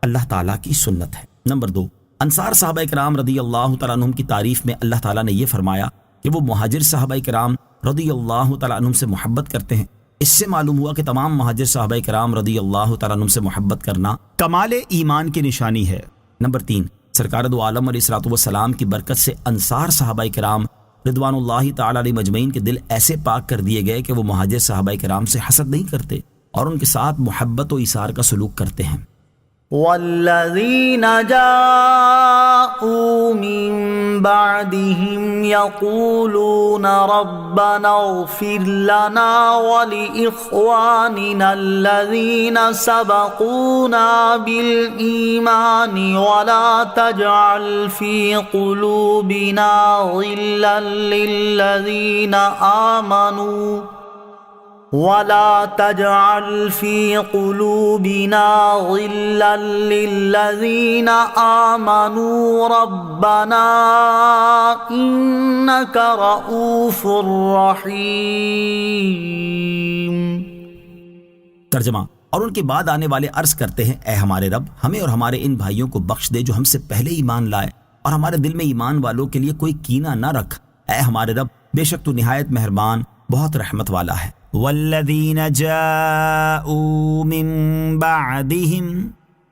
اللہ تعالیٰ کی سنت ہے۔ نمبر 2، انصار صحابہ کرام رضی اللہ تعالی عنہم کی تعریف میں اللہ تعالیٰ نے یہ فرمایا کہ وہ مہاجر صحابہ کرام رضی اللہ تعالی عنہم سے محبت کرتے ہیں۔ اس سے معلوم ہوا کہ تمام مہاجر صحابہ کرام رضی اللہ تعالی عنہم سے محبت کرنا کمال ایمان کی نشانی ہے۔ نمبر 3، سرکار دو عالم علیہ الصلوۃ والسلام کی برکت سے انصار صحابہ کرام رضوان اللہ تعالی علیہ مجمعین کے دل ایسے پاک کر دیے گئے کہ وہ مہاجر صحابہ کرام سے حسد نہیں کرتے اور ان کے ساتھ محبت و ایثار کا سلوک کرتے ہیں۔ والذین جاءوا من بعدهم يقولون ربنا اغفر لنا ولإخواننا الذين سبقونا بالإيمان ولا تجعل في قلوبنا غلا للذين آمنوا ولا تجعل في قلوبنا غلا للذين آمنوا ربنا إنك رؤوف رحيم۔ ترجمہ، اور ان کے بعد آنے والے عرض کرتے ہیں اے ہمارے رب ہمیں اور ہمارے ان بھائیوں کو بخش دے جو ہم سے پہلے ایمان لائے، اور ہمارے دل میں ایمان والوں کے لیے کوئی کینہ نہ رکھ، اے ہمارے رب بے شک تو نہایت مہربان بہت رحمت والا ہے۔ والذین جاءوا من بعدہم،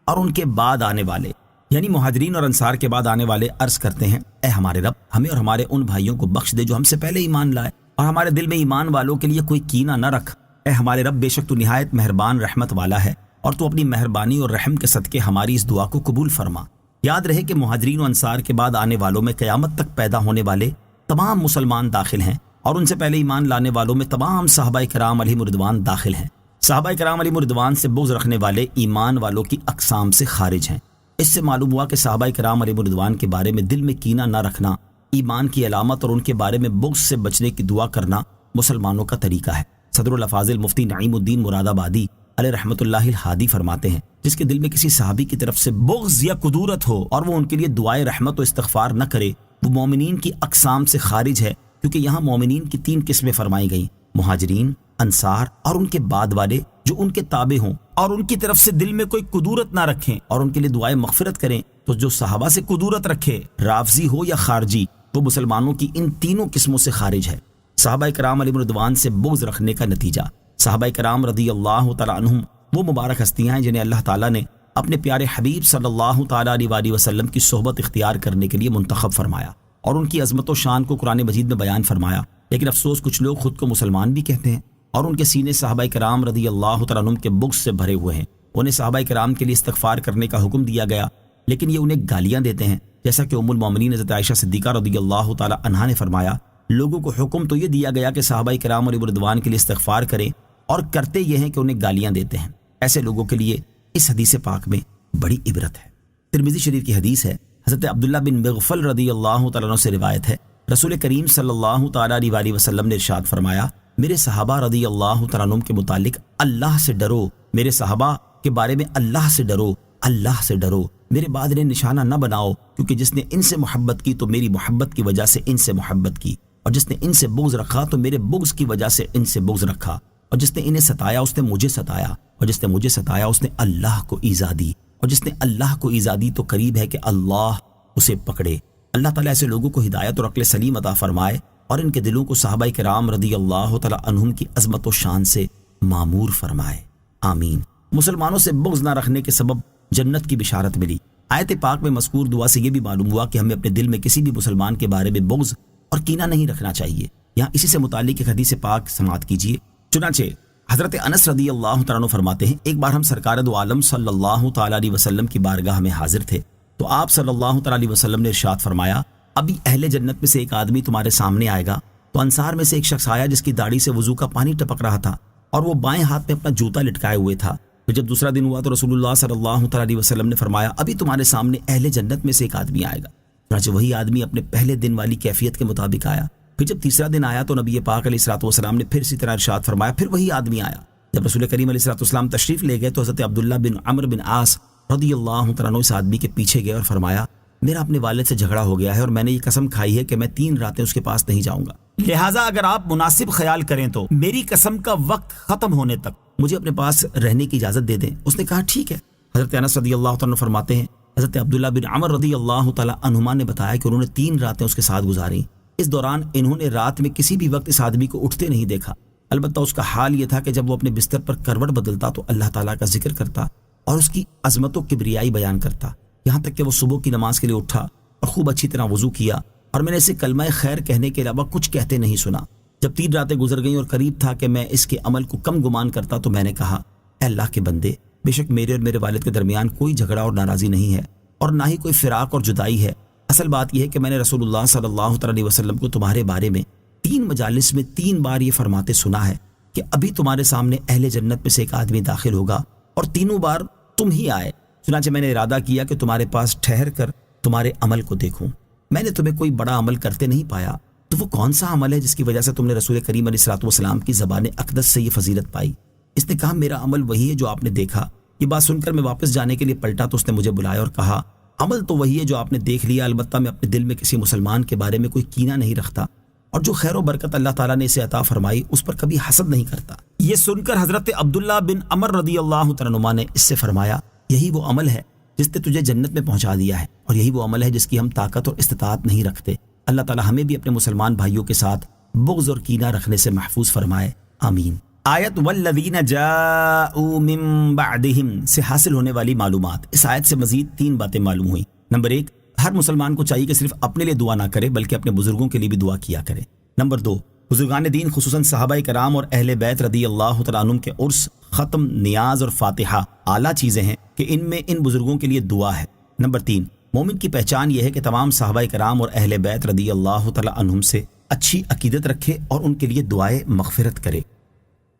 اور ان کے بعد آنے والے یعنی مہاجرین اور انصار کے بعد آنے والے عرض کرتے ہیں اے ہمارے رب ہمیں اور ہمارے ان بھائیوں کو بخش دے جو ہم سے پہلے ایمان لائے، اور ہمارے دل میں ایمان والوں کے لیے کوئی کینہ نہ رکھ، اے ہمارے رب بے شک تو نہایت مہربان رحمت والا ہے، اور تو اپنی مہربانی اور رحم کے صدقے ہماری اس دعا کو قبول فرما۔ یاد رہے کہ مہاجرین و انصار کے بعد آنے والوں میں قیامت تک پیدا ہونے والے تمام مسلمان داخل ہیں، اور ان سے پہلے ایمان لانے والوں میں تمام صحابہ کرام علیہم رضوان داخل ہیں۔ صحابہ کرام علیہم رضوان سے بغض رکھنے والے ایمان والوں کی اقسام سے خارج ہیں۔ اس سے معلوم ہوا کہ صحابہ کرام علیہم رضوان کے بارے میں دل میں کینہ نہ رکھنا ایمان کی علامت، اور ان کے بارے میں بغض سے بچنے کی دعا کرنا مسلمانوں کا طریقہ ہے۔ صدر الافاضل مفتی نعیم الدین مراد آبادی علیہ رحمۃ اللہ الہادی فرماتے ہیں جس کے دل میں کسی صحابی کی طرف سے بغض یا کدورت ہو اور وہ ان کے لیے دعائے رحمت و استغفار نہ کرے، وہ مومنین کی اقسام سے خارج ہے، کیونکہ یہاں مومنین کی 3 قسمیں فرمائی گئیں، مہاجرین، انصار اور ان کے بعد والے جو ان کے تابع ہوں، اور ان کی طرف سے دل میں کوئی کدورت نہ رکھیں اور ان کے لیے دعائے مغفرت کریں۔ تو جو صحابہ سے کدورت رکھے، رافضی ہو یا خارجی، وہ مسلمانوں کی ان 3 قسموں سے خارج ہے۔ صحابہ کرام علیہم رضوان سے بغض رکھنے کا نتیجہ، صحابہ کرام رضی اللہ تعالی عنہم وہ مبارک ہستیاں ہیں جنہیں اللہ تعالیٰ نے اپنے پیارے حبیب صلی اللہ تعالیٰ علیہ وآلہ وسلم کی صحبت اختیار کرنے کے لیے منتخب فرمایا اور ان کی عظمت و شان کو قرآن مجید میں بیان فرمایا۔ لیکن افسوس کچھ لوگ خود کو مسلمان بھی کہتے ہیں اور ان کے سینے صحابہ کرام رضی اللہ تعالیٰ عنہم کے بغض سے بھرے ہوئے ہیں۔ انہیں صحابہ کرام کے لیے استغفار کرنے کا حکم دیا گیا، لیکن یہ انہیں گالیاں دیتے ہیں، جیسا کہ ام المومنین حضرت عائشہ صدیقہ رضی اللہ تعالیٰ عنہا نے فرمایا، لوگوں کو حکم تو یہ دیا گیا کہ صحابہ کرام علیہ رضوان کے لیے استغفار کریں، اور کرتے یہ ہیں کہ انہیں گالیاں دیتے ہیں۔ ایسے لوگوں کے لیے اس حدیث پاک میں بڑی عبرت ہے۔ ترمذی شریف کی حدیث ہے، حضرت عبداللہ بن مغفل رضی اللہ تعالیٰ عنہ سے روایت ہے، رسول کریم صلی اللہ تعالیٰ علیہ وآلہ وسلم نے ارشاد فرمایا، میرے صحابہ رضی اللہ تعالیٰ عنہ کے متعلق اللہ سے ڈرو، میرے صحابہ کے بارے میں اللہ سے ڈرو، اللہ سے ڈرو، میرے بعد انہیں نشانہ نہ بناؤ، کیونکہ جس نے ان سے محبت کی تو میری محبت کی وجہ سے ان سے محبت کی، اور جس نے ان سے بغض رکھا تو میرے بغض کی وجہ سے ان سے بغض رکھا، اور جس نے انہیں ستایا اس نے مجھے ستایا، اور جس نے مجھے ستایا اس نے اللہ کو ایذا دی، اور جس نے اللہ کو ایذا دی تو قریب ہے کہ اللہ اسے پکڑے۔ اللہ تعالیٰ ایسے لوگوں کو ہدایت اور عقل سلیم عطا فرمائے اور ان کے دلوں کو صحابہ کرام رضی اللہ تعالیٰ عنہم کی عظمت و شان سے معمور فرمائے، آمین۔ مسلمانوں سے بغض نہ رکھنے کے سبب جنت کی بشارت ملی۔ آیت پاک میں مذکور دعا سے یہ بھی معلوم ہوا کہ ہمیں اپنے دل میں کسی بھی مسلمان کے بارے میں بغض اور کینہ نہیں رکھنا چاہیے۔ یہاں اسی سے متعلق ایک حدیث پاک سماعت کیجیے۔ چنانچہ حضرت انس رضی اللہ تعالیٰ عنہ فرماتے ہیں، ایک بار ہم سرکار دو عالم صلی اللہ تعالیٰ علیہ وسلم کی بارگاہ میں حاضر تھے تو آپ صلی اللہ تعالیٰ علیہ وسلم نے ارشاد فرمایا، ابھی اہل جنت میں سے ایک آدمی تمہارے سامنے آئے گا۔ تو انصار میں سے ایک شخص آیا جس کی داڑھی سے وضو کا پانی ٹپک رہا تھا اور وہ بائیں ہاتھ میں اپنا جوتا لٹکائے ہوئے تھا۔ تو جب دوسرا دن ہوا تو رسول اللہ صلی اللہ تعالیٰ علیہ وسلم نے فرمایا، ابھی تمہارے سامنے اہل جنت میں سے ایک آدمی آئے گا۔ چنانچہ وہی آدمی اپنے پہلے دن والی کیفیت کے مطابق آیا۔ پھر جب تیسرا دن آیا تو نبی پاک علیہ الصلوۃ والسلام نے پھر اسی طرح ارشاد فرمایا، پھر وہی آدمی آیا۔ جب رسول کریم علیہ الصلوۃ والسلام تشریف لے گئے تو حضرت عبداللہ بن عمرو بن عاص رضی اللہ تعالیٰ عنہ اس آدمی کے پیچھے گئے اور فرمایا، میرا اپنے والد سے جھگڑا ہو گیا ہے اور میں نے یہ قسم کھائی ہے کہ میں 3 راتیں اس کے پاس نہیں جاؤں گا، لہٰذا اگر آپ مناسب خیال کریں تو میری قسم کا وقت ختم ہونے تک مجھے اپنے پاس رہنے کی اجازت دے دیں۔ اس نے کہا ٹھیک ہے۔ حضرت انس رضی اللہ تعالیٰ عنہ فرماتے ہیں، حضرت عبداللہ بن عمر رضی اللہ تعالیٰ عنہما نے بتایا کہ انہوں نے 3 راتیں اس کے ساتھ گزاری۔ اس دوران انہوں نے رات میں کسی بھی وقت اس آدمی کو اٹھتے نہیں دیکھا، البتہ اس کا حال یہ تھا کہ جب وہ اپنے بستر پر کروٹ بدلتا تو اللہ تعالیٰ کا ذکر کرتا اور اس کی عظمت و کبریائی بیان کرتا، یہاں تک کہ وہ صبح کی نماز کے لیے اٹھا اور خوب اچھی طرح وضو کیا، اور میں نے اسے کلمہ خیر کہنے کے علاوہ کچھ کہتے نہیں سنا۔ جب 3 راتیں گزر گئیں اور قریب تھا کہ میں اس کے عمل کو کم گمان کرتا تو میں نے کہا، اے اللہ کے بندے، بے شک میرے اور میرے والد کے درمیان کوئی جھگڑا اور ناراضی نہیں ہے اور نہ ہی کوئی فراق اور جدائی ہے۔ اصل بات یہ ہے کہ میں نے رسول اللہ صلی اللہ تعالیٰ علیہ وسلم کو تمہارے بارے میں 3 مجالس میں 3 بار یہ فرماتے سنا ہے کہ ابھی تمہارے سامنے اہل جنت میں سے ایک آدمی داخل ہوگا، اور تینوں بار تم ہی آئے۔ چنانچہ میں نے ارادہ کیا کہ تمہارے پاس ٹھہر کر تمہارے عمل کو دیکھوں۔ میں نے تمہیں کوئی بڑا عمل کرتے نہیں پایا، تو وہ کون سا عمل ہے جس کی وجہ سے تم نے رسول کریم علیہ الصلوۃ والسلام کی زبان اقدس سے یہ فضیلت پائی؟ اس نے کہا، میرا عمل وہی ہے جو آپ نے دیکھا۔ یہ بات سن کر میں واپس جانے کے لیے پلٹا تو اس نے مجھے بلایا اور کہا، عمل تو وہی ہے جو آپ نے دیکھ لیا، البتہ میں اپنے دل میں کسی مسلمان کے بارے میں کوئی کینہ نہیں رکھتا، اور جو خیر و برکت اللہ تعالیٰ نے اسے عطا فرمائی اس پر کبھی حسد نہیں کرتا۔ یہ سن کر حضرت عبداللہ بن عمر رضی اللہ تعالیٰ عنہ نے اس سے فرمایا، یہی وہ عمل ہے جس نے تجھے جنت میں پہنچا دیا ہے، اور یہی وہ عمل ہے جس کی ہم طاقت اور استطاعت نہیں رکھتے۔ اللہ تعالیٰ ہمیں بھی اپنے مسلمان بھائیوں کے ساتھ بغض اور کینہ رکھنے سے محفوظ فرمائے، آمین۔ آیت والذین جاءوا من بعدہم سے حاصل ہونے والی معلومات۔ اس آیت سے مزید 3 باتیں معلوم ہوئیں۔ نمبر 1، ہر مسلمان کو چاہیے کہ صرف اپنے لیے دعا نہ کرے بلکہ اپنے بزرگوں کے لیے بھی دعا کیا کرے۔ نمبر 2، بزرگان دین خصوصاً صحابہ کرام اور اہل بیت رضی اللہ تعالیٰ عنہم کے عرس، ختم، نیاز اور فاتحہ اعلیٰ چیزیں ہیں کہ ان میں ان بزرگوں کے لیے دعا ہے۔ نمبر 3، مومن کی پہچان یہ ہے کہ تمام صحابہ کرام اور اہل بیت رضی اللہ تعالیٰ عنہم سے اچھی عقیدت رکھے اور ان کے لیے دعائے مغفرت کرے۔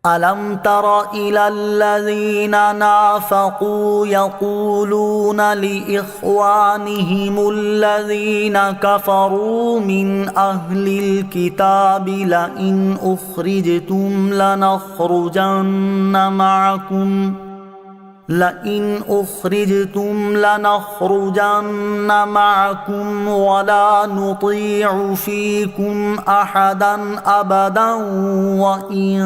أَلَمْ تَرَ إِلَى الَّذِينَ نَافَقُوا يَقُولُونَ لِإِخْوَانِهِمُ الَّذِينَ كَفَرُوا مِنْ أَهْلِ الْكِتَابِ لَئِنْ أُخْرِجْتُمْ لَنَخْرُجَنَّ مَعَكُمْ وَلَا نُطِيعُ فِيكُمْ أَحَدًا أَبَدًا وَإِنْ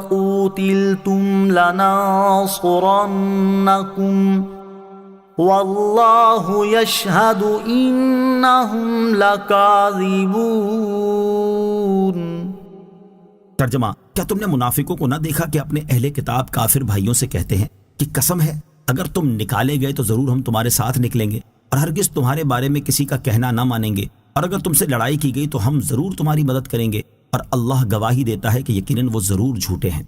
قُوتِلْتُمْ لَنَنصُرَنَّكُمْ وَاللَّهُ يَشْهَدُ إِنَّهُمْ لَكَاذِبُونَ۔ ترجمہ، کیا تم نے منافقوں کو نہ دیکھا کہ اپنے اہل کتاب کافر بھائیوں سے کہتے ہیں کہ قسم ہے اگر تم نکالے گئے تو ضرور ہم تمہارے ساتھ نکلیں گے اور ہرگز تمہارے بارے میں کسی کا کہنا نہ مانیں گے، اور اگر تم سے لڑائی کی گئی تو ہم ضرور تمہاری مدد کریں گے، اور اللہ گواہی دیتا ہے کہ یقیناً وہ ضرور جھوٹے ہیں۔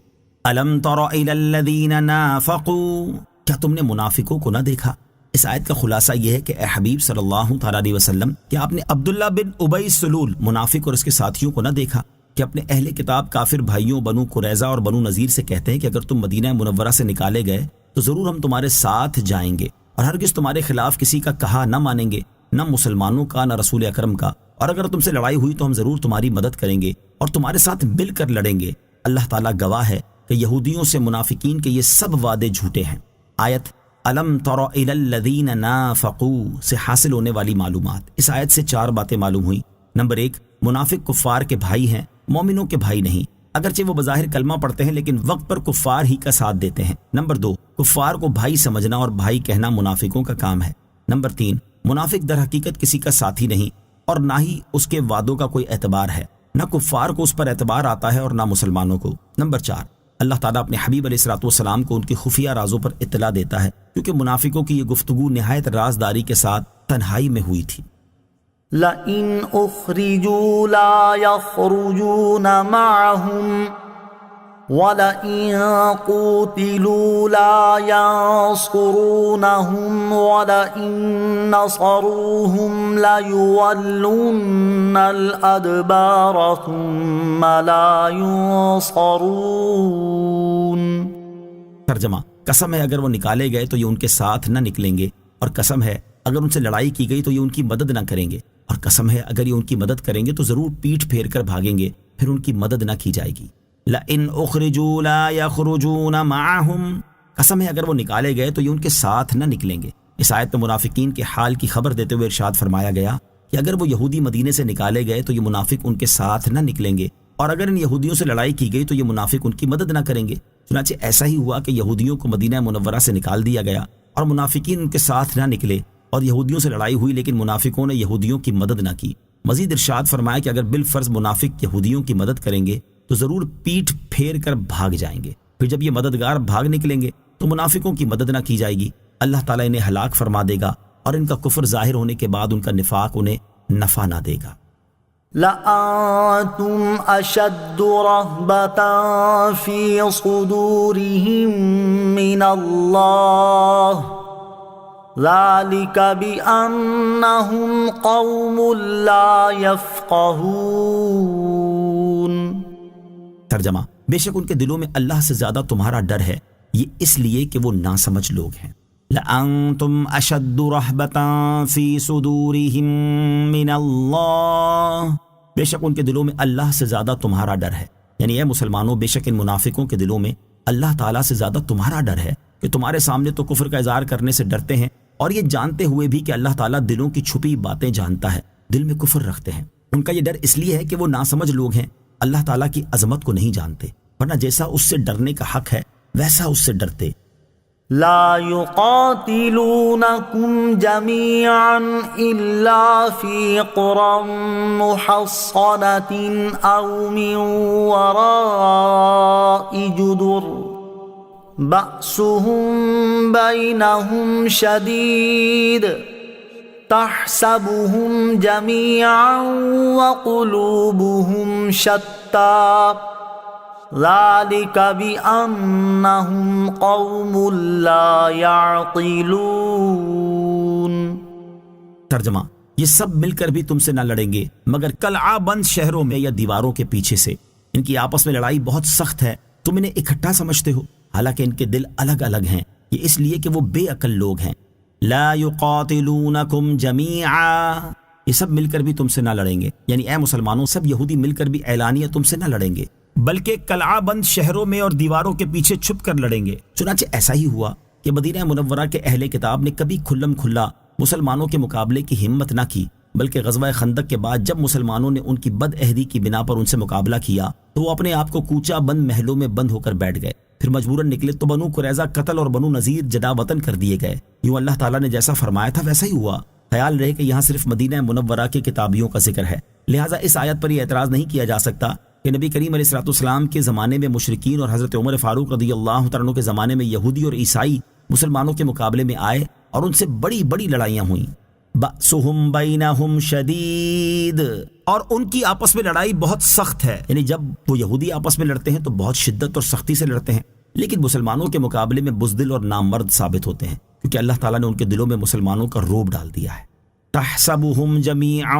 الم تر الی الذین نافقوا، کیا تم نے منافقوں کو نہ دیکھا؟ اس آیت کا خلاصہ یہ ہے کہ اے حبیب صلی اللہ تعالیٰ علیہ وسلم، کیا آپ نے عبداللہ بن ابی سلول منافق اور اس کے ساتھیوں کو نہ دیکھا کہ اپنے اہل کتاب کافر بھائیوں بنو قریظہ اور بنو نذیر سے کہتے ہیں کہ اگر تم مدینہ منورہ سے نکالے گئے تو ضرور ہم تمہارے ساتھ جائیں گے، اور ہرگز تمہارے خلاف کسی کا کہا نہ مانیں گے، نہ مسلمانوں کا نہ رسول اکرم کا، اور اگر تم سے لڑائی ہوئی تو ہم ضرور تمہاری مدد کریں گے اور تمہارے ساتھ مل کر لڑیں گے۔ اللہ تعالیٰ گواہ ہے کہ یہودیوں سے منافقین کے یہ سب وعدے جھوٹے ہیں۔ آیت الم تر الی الذین نافقوا سے حاصل ہونے والی معلومات۔ اس آیت سے 4 باتیں معلوم ہوئیں۔ نمبر 1، منافق کفار کے بھائی ہیں، مومنوں کے بھائی نہیں، اگرچہ وہ بظاہر کلمہ پڑھتے ہیں لیکن وقت پر کفار ہی کا ساتھ دیتے ہیں۔ نمبر 2، کفار کو بھائی سمجھنا اور بھائی کہنا منافقوں کا کام ہے۔ نمبر 3، منافق در حقیقت کسی کا ساتھی نہیں اور نہ ہی اس کے وعدوں کا کوئی اعتبار ہے، نہ کفار کو اس پر اعتبار آتا ہے اور نہ مسلمانوں کو۔ نمبر 4، اللہ تعالیٰ اپنے حبیب علیہ الصلوۃ والسلام کو ان کی خفیہ رازوں پر اطلاع دیتا ہے، کیونکہ منافقوں کی یہ گفتگو نہایت رازداری کے ساتھ تنہائی میں ہوئی تھی۔ لئن اخرجوا لا يخرجون معهم ولئن قوتلوا لا ينصرونهم ولئن نصروهم ليولن الأدبار ثم لا ينصرون۔ ترجمہ، قسم ہے اگر وہ نکالے گئے تو یہ ان کے ساتھ نہ نکلیں گے، اور قسم ہے اگر ان سے لڑائی کی گئی تو یہ ان کی مدد نہ کریں گے، اور قسم ہے اگر یہ ان کی مدد کریں گے تو ضرور پیٹھ پھیر کر بھاگیں گے، پھر ان کی مدد نہ کی جائے گی۔ لئن اخرجوا لا يخرجون معهم، قسم ہے اگر وہ نکالے گئے تو یہ ان کے ساتھ نہ نکلیں گے۔ اس آیت میں منافقین کے حال کی خبر دیتے ہوئے ارشاد فرمایا گیا کہ اگر وہ یہودی مدینے سے نکالے گئے تو یہ منافق ان کے ساتھ نہ نکلیں گے، اور اگر ان یہودیوں سے لڑائی کی گئی تو یہ منافق ان کی مدد نہ کریں گے۔ چنانچہ ایسا ہی ہوا کہ یہودیوں کو مدینہ منورہ سے نکال دیا گیا اور منافقین ان کے ساتھ نہ نکلے، اور یہودیوں سے لڑائی ہوئی لیکن منافقوں نے یہودیوں کی مدد نہ کی۔ مزید ارشاد فرمایا کہ اگر بالفرض منافق یہودیوں کی مدد کریں گے تو ضرور پیٹھ پھیر کر بھاگ جائیں گے، پھر جب یہ مددگار بھاگ نکلیں گے تو منافقوں کی مدد نہ کی جائے گی، اللہ تعالیٰ انہیں ہلاک فرما دے گا اور ان کا کفر ظاہر ہونے کے بعد ان کا نفاق انہیں نفع نہ دے گا۔ لأنتم أشد رهبة في صدورهم من الله ذلك بأنهم قوم لا يفقهون۔ ترجمہ، بے شک ان کے دلوں میں اللہ سے زیادہ تمہارا ڈر ہے، یہ اس لیے کہ وہ ناسمجھ لوگ ہیں۔ لأنتم أشد رهبة في صدورهم من اللہ، بے شک ان کے دلوں میں اللہ سے زیادہ تمہارا ڈر ہے، یعنی اے مسلمانوں بے شک ان منافقوں کے دلوں میں اللہ تعالیٰ سے زیادہ تمہارا ڈر ہے کہ تمہارے سامنے تو کفر کا اظہار کرنے سے ڈرتے ہیں، اور یہ جانتے ہوئے بھی کہ اللہ تعالیٰ دلوں کی چھپی باتیں جانتا ہے، دل میں کفر رکھتے ہیں۔ ان کا یہ ڈر اس لیے ہے کہ وہ ناسمجھ لوگ ہیں، اللہ تعالیٰ کی عظمت کو نہیں جانتے، ورنہ جیسا اس سے ڈرنے کا حق ہے ویسا اس سے ڈرتے۔ لا يقاتلونكم جميعا إلا في قرى محصنة أو من وراء جدر بأسهم بينهم شديد تحسبهم جميعا وقلوبهم شتى ذلك بأنهم قوم لا يعقلون۔ ترجمہ، یہ سب مل کر بھی تم سے نہ لڑیں گے مگر قلعہ بند شہروں میں یا دیواروں کے پیچھے سے۔ ان کی آپس میں لڑائی بہت سخت ہے، تم انہیں اکٹھا سمجھتے ہو، حالانکہ ان کے دل الگ الگ ہیں، یہ اس لیے کہ وہ بے عقل لوگ ہیں۔ لا يقاتلونکم جمیعا، یہ سب مل کر بھی تم سے نہ لڑیں گے، یعنی اے مسلمانوں سب یہودی مل کر بھی اعلانیہ تم سے نہ لڑیں گے، بلکہ قلعہ بند شہروں میں اور دیواروں کے پیچھے چھپ کر لڑیں گے۔ چنانچہ ایسا ہی ہوا کہ مدینہ منورہ کے اہل کتاب نے کبھی کھلم کھلا مسلمانوں کے مقابلے کی ہمت نہ کی، بلکہ غزوہ خندق کے بعد جب مسلمانوں نے ان کی بد عہدی کی بنا پر ان سے مقابلہ کیا تو وہ اپنے آپ کو کوچہ بند محلوں میں بند ہو کر بیٹھ گئے، پھر مجبوراً نکلے تو بنو قریظہ قتل اور بنو نذیر جدا وطن کر دیے گئے۔ یوں اللہ تعالیٰ نے جیسا فرمایا تھا ویسا ہی ہوا۔ خیال رہے کہ یہاں صرف مدینہ منورہ کے کتابیوں کا ذکر ہے، لہٰذا اس آیت پر یہ اعتراض نہیں کیا جا سکتا کہ نبی کریم علیہ الصلوۃ والسلام کے زمانے میں مشرکین اور حضرت عمر فاروق رضی اللہ تعالیٰ عنہ کے زمانے میں یہودی اور عیسائی مسلمانوں کے مقابلے میں آئے اور ان سے بڑی بڑی لڑائیاں ہوئیں. بأسہم بینہم شدید، اور ان کی آپس میں لڑائی بہت سخت ہے. یعنی جب وہ یہودی آپس میں لڑتے ہیں تو بہت شدت اور سختی سے لڑتے ہیں، لیکن مسلمانوں کے مقابلے میں بزدل اور نامرد ثابت ہوتے ہیں، کیونکہ اللہ تعالیٰ نے ان کے دلوں میں مسلمانوں کا رعب ڈال دیا ہے. تحسبہم جمیعا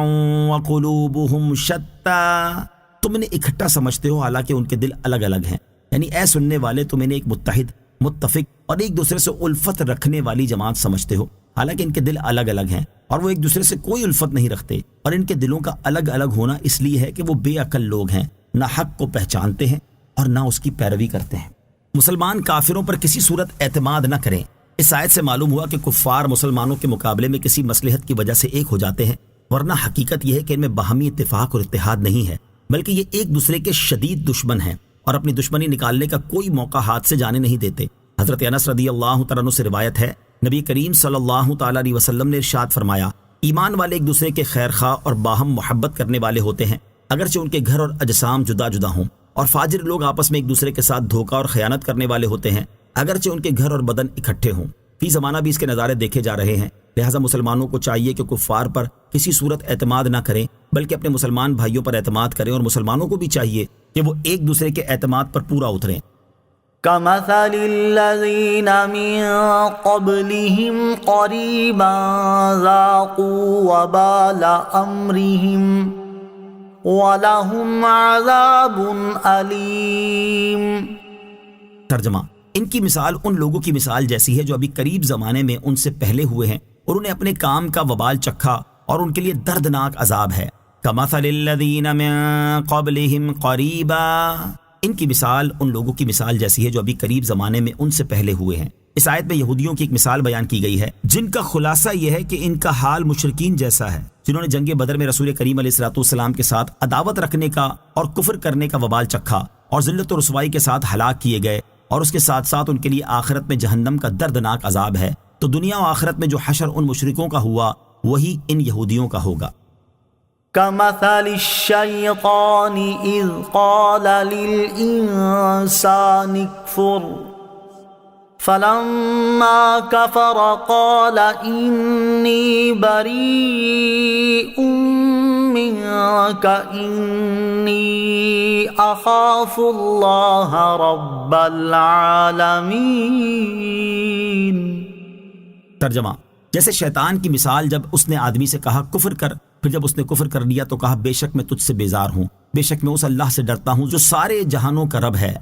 وقلوبہم شتیٰ، تم انہیں اکٹھا سمجھتے ہو حالانکہ ان کے دل الگ الگ ہیں. یعنی اے سننے والے، تم انہیں ایک متحد، متفق اور ایک دوسرے سے الفت رکھنے والی جماعت سمجھتے ہو، حالانکہ ان کے دل الگ الگ ہیں اور وہ ایک دوسرے سے کوئی الفت نہیں رکھتے. اور ان کے دلوں کا الگ الگ ہونا اس لیے ہے کہ وہ بے عقل لوگ ہیں، نہ حق کو پہچانتے ہیں اور نہ اس کی پیروی کرتے ہیں. مسلمان کافروں پر کسی صورت اعتماد نہ کریں. اس آیت سے معلوم ہوا کہ کفار مسلمانوں کے مقابلے میں کسی مصلحت کی وجہ سے ایک ہو جاتے ہیں، ورنہ حقیقت یہ ہے کہ ان میں باہمی اتفاق اور اتحاد نہیں ہے، بلکہ یہ ایک دوسرے کے شدید دشمن ہیں اور اپنی دشمنی نکالنے کا کوئی موقع ہاتھ سے جانے نہیں دیتے. حضرت انس رضی اللہ تعالیٰ عنہ سے روایت ہے، نبی کریم صلی اللہ تعالیٰ علیہ وسلم نے ارشاد فرمایا، ایمان والے ایک دوسرے کے خیر خواہ اور باہم محبت کرنے والے ہوتے ہیں، اگرچہ ان کے گھر اور اجسام جدا جدا ہوں. اور فاجر لوگ آپس میں ایک دوسرے کے ساتھ دھوکہ اور خیانت کرنے والے ہوتے ہیں، اگرچہ ان کے گھر اور بدن اکٹھے ہوں. فی زمانہ بھی اس کے نظارے دیکھے جا رہے ہیں. لہٰذا مسلمانوں کو چاہیے کہ کفار پر کسی صورت اعتماد نہ کریں، بلکہ اپنے مسلمان بھائیوں پر اعتماد کریں، اور مسلمانوں کو بھی چاہیے کہ وہ ایک دوسرے کے اعتماد پر پورا اتریں. كمثل الذين من قبلهم قريبا ذاقوا وبال أمرهم وَلَهُمْ عَذَابٌ أَلِيمٌ. ترجمہ، ان کی مثال ان لوگوں کی مثال جیسی ہے جو ابھی قریب زمانے میں ان سے پہلے ہوئے ہیں اور انہیں اپنے کام کا وبال چکھا اور ان کے لیے دردناک عذاب ہے. كَمَثَلِ الَّذِينَ مِن قَبْلِهِمْ قَرِيبًا، ان کی مثال ان لوگوں کی مثال جیسی ہے جو ابھی قریب زمانے میں ان سے پہلے ہوئے ہیں. اس آیت میں یہودیوں کی ایک مثال بیان کی گئی ہے جن کا خلاصہ یہ ہے کہ ان کا حال مشرکین جیسا ہے، جنہوں نے جنگ بدر میں رسول کریم علیہ الصلوۃ والسلام کے ساتھ عداوت رکھنے کا اور کفر کرنے کا وبال چکھا اور ذلت و رسوائی کے ساتھ ہلاک کیے گئے، اور اس کے ساتھ ساتھ ان کے لیے آخرت میں جہنم کا دردناک عذاب ہے. تو دنیا و آخرت میں جو حشر ان مشرکوں کا ہوا وہی ان یہودیوں کا ہوگا. كمثل الشيطان إذ قال للإنسان اكفر فلما كفر قال إني بريء منك إني أخاف الله رب العالمين. ترجمہ، جیسے شیطان کی مثال جب اس نے آدمی سے کہا کفر کر، پھر جب اس نے کفر کر لیا تو کہا بے شک میں تجھ سے بیزار ہوں، بے شک میں اس اللہ سے ڈرتا ہوں جو سارے جہانوں کا رب ہے.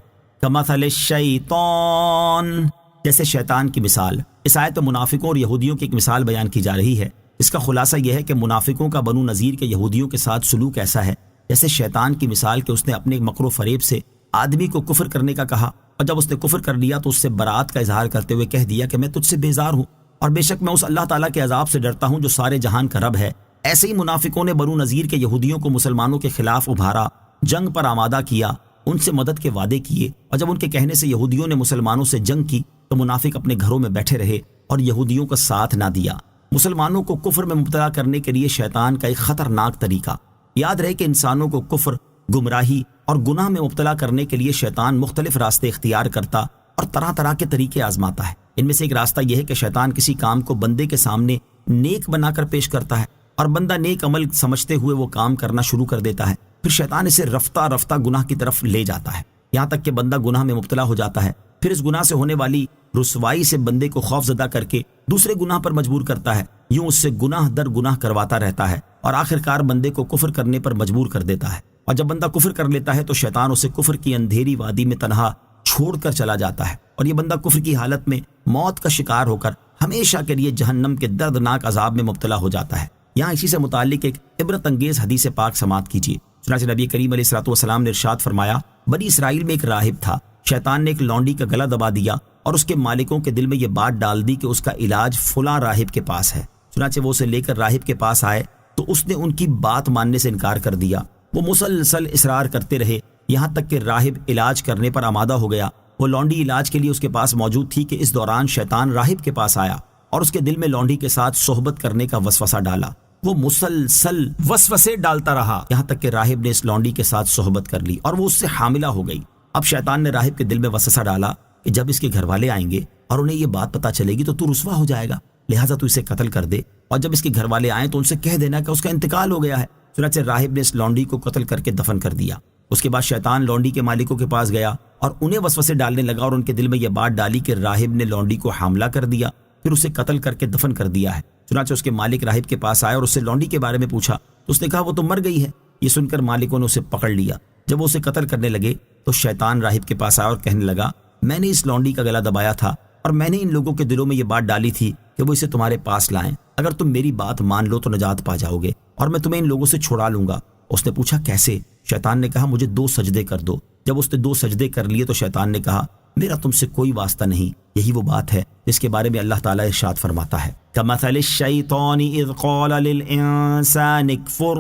کمثل الشیطان، جیسے شیطان کی مثال. اس آیت میں منافقوں اور یہودیوں کی ایک مثال بیان کی جا رہی ہے. اس کا خلاصہ یہ ہے کہ منافقوں کا بنو نذیر کے یہودیوں کے ساتھ سلوک ایسا ہے جیسے شیطان کی مثال کہ اس نے اپنے مکر و فریب سے آدمی کو کفر کرنے کا کہا، اور جب اس نے کفر کر لیا تو اس سے برات کا اظہار کرتے ہوئے کہہ دیا کہ میں تجھ سے بیزار ہوں اور بے شک میں اس اللہ تعالیٰ کے عذاب سے ڈرتا ہوں جو سارے جہان کا رب ہے. ایسے ہی منافقوں نے بنو نذیر کے یہودیوں کو مسلمانوں کے خلاف ابھارا، جنگ پر آمادہ کیا، ان سے مدد کے وعدے کیے، اور جب ان کے کہنے سے یہودیوں نے مسلمانوں سے جنگ کی تو منافق اپنے گھروں میں بیٹھے رہے اور یہودیوں کا ساتھ نہ دیا. مسلمانوں کو کفر میں مبتلا کرنے کے لیے شیطان کا ایک خطرناک طریقہ. یاد رہے کہ انسانوں کو کفر، گمراہی اور گناہ میں مبتلا کرنے کے لیے شیطان مختلف راستے اختیار کرتا اور طرح طرح کے طریقے آزماتا ہے. ان میں سے ایک راستہ یہ ہے کہ شیطان کسی کام کو بندے کے سامنے نیک بنا کر پیش کرتا ہے اور بندہ نیک عمل سمجھتے ہوئے وہ کام کرنا شروع کر دیتا ہے. پھر شیطان اسے رفتہ رفتہ گناہ کی طرف لے جاتا ہے، یہاں تک کہ بندہ گناہ میں مبتلا ہو جاتا ہے. پھر اس گناہ سے ہونے والی رسوائی سے بندے کو خوف زدہ کر کے دوسرے گناہ پر مجبور کرتا ہے. یوں اس سے گناہ در گناہ کرواتا رہتا ہے اور آخرکار بندے کو کفر کرنے پر مجبور کر دیتا ہے. اور جب بندہ کفر کر لیتا ہے تو شیطان اسے کفر کی اندھیری وادی میں تنہا چھوڑ کر چلا جاتا ہے، اور یہ بندہ کفر کی حالت میں موت کا شکار ہو کر ہمیشہ کے لیے جہنم کے دردناک عذاب میں مبتلا ہو جاتا ہے. یہاں اسی سے متعلق ایک عبرت انگیز حدیث پاک سماعت کیجیے. چنانچہ نبی کریم علیہ الصلوۃ والسلام نے ارشاد فرمایا، بنی اسرائیل میں ایک راہب تھا. شیطان نے ایک لونڈی کا گلا دبا دیا اور اس کے مالکوں کے دل میں یہ بات ڈال دی کہ اس کا علاج فلاں راہب کے پاس ہے. چنانچہ وہ اسے لے کر راہب کے پاس آئے تو اس نے ان کی بات ماننے سے انکار کر دیا. وہ مسلسل اصرار کرتے رہے یہاں تک کہ راہب علاج کرنے پر آمادہ ہو گیا. وہ لونڈی علاج کے لیے اس کے پاس موجود تھی کہ اس دوران شیطان راہب کے پاس آیا اور اس کے دل میں لونڈی کے ساتھ صحبت کرنے کا وسوسہ ڈالا. وہ مسلسل وسوسے ڈالتا رہا یہاں تک کہ راہب نے اس لونڈی کے ساتھ صحبت کر لی اور وہ اس سے حاملہ ہو گئی۔ اب شیطان نے راہب کے دل میں وسوسہ ڈالا کہ جب اس کے گھر والے آئیں گے اور انہیں یہ بات پتہ چلے گی تو رسوا ہو جائے گا، لہٰذا تو اسے قتل کر دے، اور جب اس کے گھر والے آئیں تو ان سے کہہ دینا کہ اس کا انتقال ہو گیا ہے۔ چنانچہ راہب نے اس لونڈی کو قتل کر کے دفن کر دیا۔ اس کے بعد شیطان لونڈی کے مالکوں کے پاس گیا اور انہیں وسوسے ڈالنے لگا اور ان کے دل میں یہ بات ڈالی کہ راہب نے لونڈی کو حاملہ کر دیا، پھر اسے قتل کر کے دفن کر دیا ہے۔ چنانچہ اس کے مالک راہب کے پاس آئے اور اس سے لونڈی کے بارے میں پوچھا تو اس نے کہا وہ تو مر گئی ہے۔ یہ سن کر مالکوں نے اسے پکڑ لیا۔ جب وہ اسے قتل کرنے لگے تو شیطان راہب کے پاس آیا اور کہنے لگا میں نے اس لونڈی کا گلا دبایا تھا اور میں نے ان لوگوں کے دلوں میں یہ بات ڈالی تھی کہ وہ اسے تمہارے پاس لائیں، اگر تم میری بات مان لو تو نجات پا جاؤ گے اور میں تمہیں ان لوگوں سے چھڑا لوں گا۔ اس نے پوچھا کیسے؟ شیطان نے کہا مجھے 2 سجدے کر دو۔ جب اس نے 2 سجدے کر لیے تو شیطان نے کہا میرا تم سے کوئی واسطہ نہیں۔ یہی وہ بات ہے جس کے بارے میں اللہ تعالیٰ ارشاد فرماتا ہے کمثل الشیطان اذ قال للانسان اکفر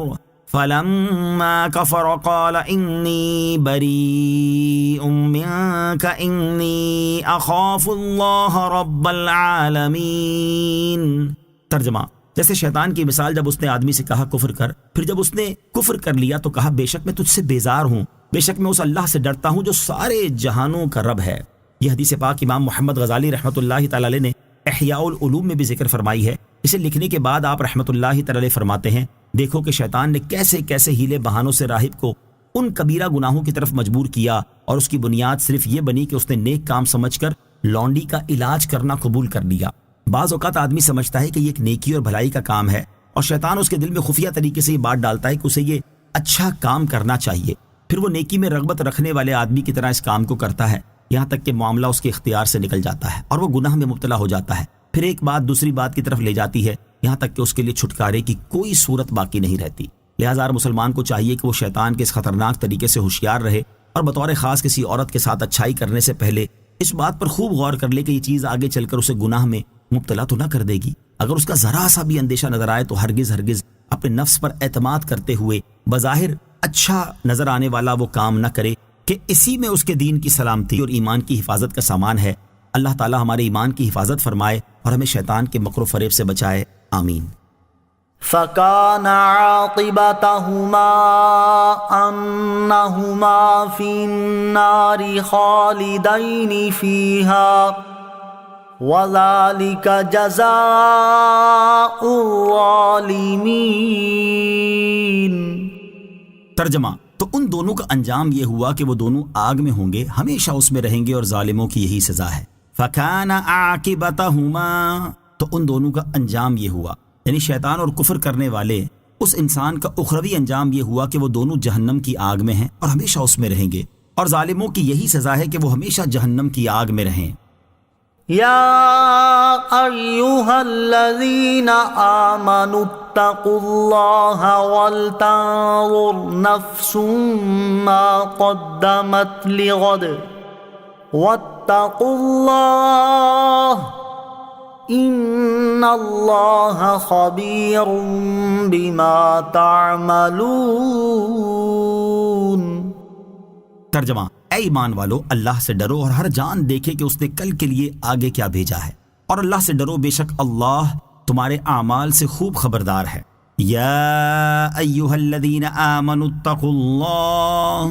فلما کفر قال انی بریء منک انی اخاف اللہ رب العالمین۔ ترجمہ، جیسے شیطان کی مثال جب اس نے آدمی سے کہا کفر کر، پھر جب اس نے کفر کر لیا تو کہا بے شک میں تجھ سے بیزار ہوں، بے شک میں اس اللہ سے ڈرتا ہوں جو سارے جہانوں کا رب ہے۔ یہ حدیث پاک امام محمد غزالی رحمۃ اللہ تعالی علیہ نے احیاء العلوم میں بھی ذکر فرمائی ہے۔ اسے لکھنے کے بعد آپ رحمۃ اللہ تعالی علیہ فرماتے ہیں دیکھو کہ شیطان نے کیسے کیسے ہیلے بہانوں سے راہب کو ان کبیرہ گناہوں کی طرف مجبور کیا، اور اس کی بنیاد صرف یہ بنی کہ اس نے نیک کام سمجھ کر لونڈی کا علاج کرنا قبول کر لیا۔ بعض اوقات آدمی سمجھتا ہے کہ یہ ایک نیکی اور بھلائی کا کام ہے اور شیطان اس کے دل میں خفیہ طریقے سے یہ بات ڈالتا ہے کہ اسے یہ اچھا کام کرنا چاہیے، پھر وہ نیکی میں رغبت رکھنے والے آدمی کی طرح اس کام کو کرتا ہے یہاں تک کہ معاملہ اس کے اختیار سے نکل جاتا ہے اور وہ گناہ میں مبتلا ہو جاتا ہے۔ پھر ایک بات دوسری بات کی طرف لے جاتی ہے یہاں تک کہ اس کے لیے چھٹکارے کی کوئی صورت باقی نہیں رہتی۔ لہٰذا ہر مسلمان کو چاہیے کہ وہ شیطان کے اس خطرناک طریقے سے ہوشیار رہے اور بطور خاص کسی عورت کے ساتھ اچھائی کرنے سے پہلے اس بات پر خوب غور کر لے کہ یہ چیز آگے چل کر اسے گناہ میں مبتلا تو نہ کر دے گی۔ اگر اس کا ذرا سا بھی اندیشہ نظر آئے تو ہرگز اپنے نفس پر اعتماد کرتے ہوئے بظاہر اچھا نظر آنے والا وہ کام نہ کرے کہ اسی میں اس کے دین کی سلامتی اور ایمان کی حفاظت کا سامان ہے۔ اللہ تعالی ہمارے ایمان کی حفاظت فرمائے اور ہمیں شیطان کے مکر و فریب سے بچائے، آمین۔ فَكَانَ عَاقِبَتَهُمَا أَنَّهُمَا فِي النَّارِ خَالِدَيْنِ فِيهَا وَذَلِكَ جَزَاءُ الظَّالِمِينَ۔ ترجمہ، تو ان دونوں کا انجام یہ ہوا کہ وہ دونوں آگ میں ہوں گے، ہمیشہ اس میں رہیں گے اور ظالموں کی یہی سزا ہے۔ فَكَانَ عَاقِبَتَهُمَا، تو ان دونوں کا انجام یہ ہوا، یعنی شیطان اور کفر کرنے والے اس انسان کا اخروی انجام یہ ہوا کہ وہ دونوں جہنم کی آگ میں ہیں اور ہمیشہ اس میں رہیں گے، اور ظالموں کی یہی سزا ہے کہ وہ ہمیشہ جہنم کی آگ میں رہیں۔ یا ایھا الذین آمنوا اتقوا اللہ ولتنظر نفس ما قدمت لغد واتقوا اللہ ان اللہ خبیر بما تعملون۔ ترجمہ، اے ایمان والو اللہ سے ڈرو اور ہر جان دیکھے کہ اس نے کل کے لیے آگے کیا بھیجا ہے، اور اللہ سے ڈرو، بے شک اللہ تمہارے اعمال سے خوب خبردار ہے۔ یا ایھا الذین آمنوا اتقوا اللہ،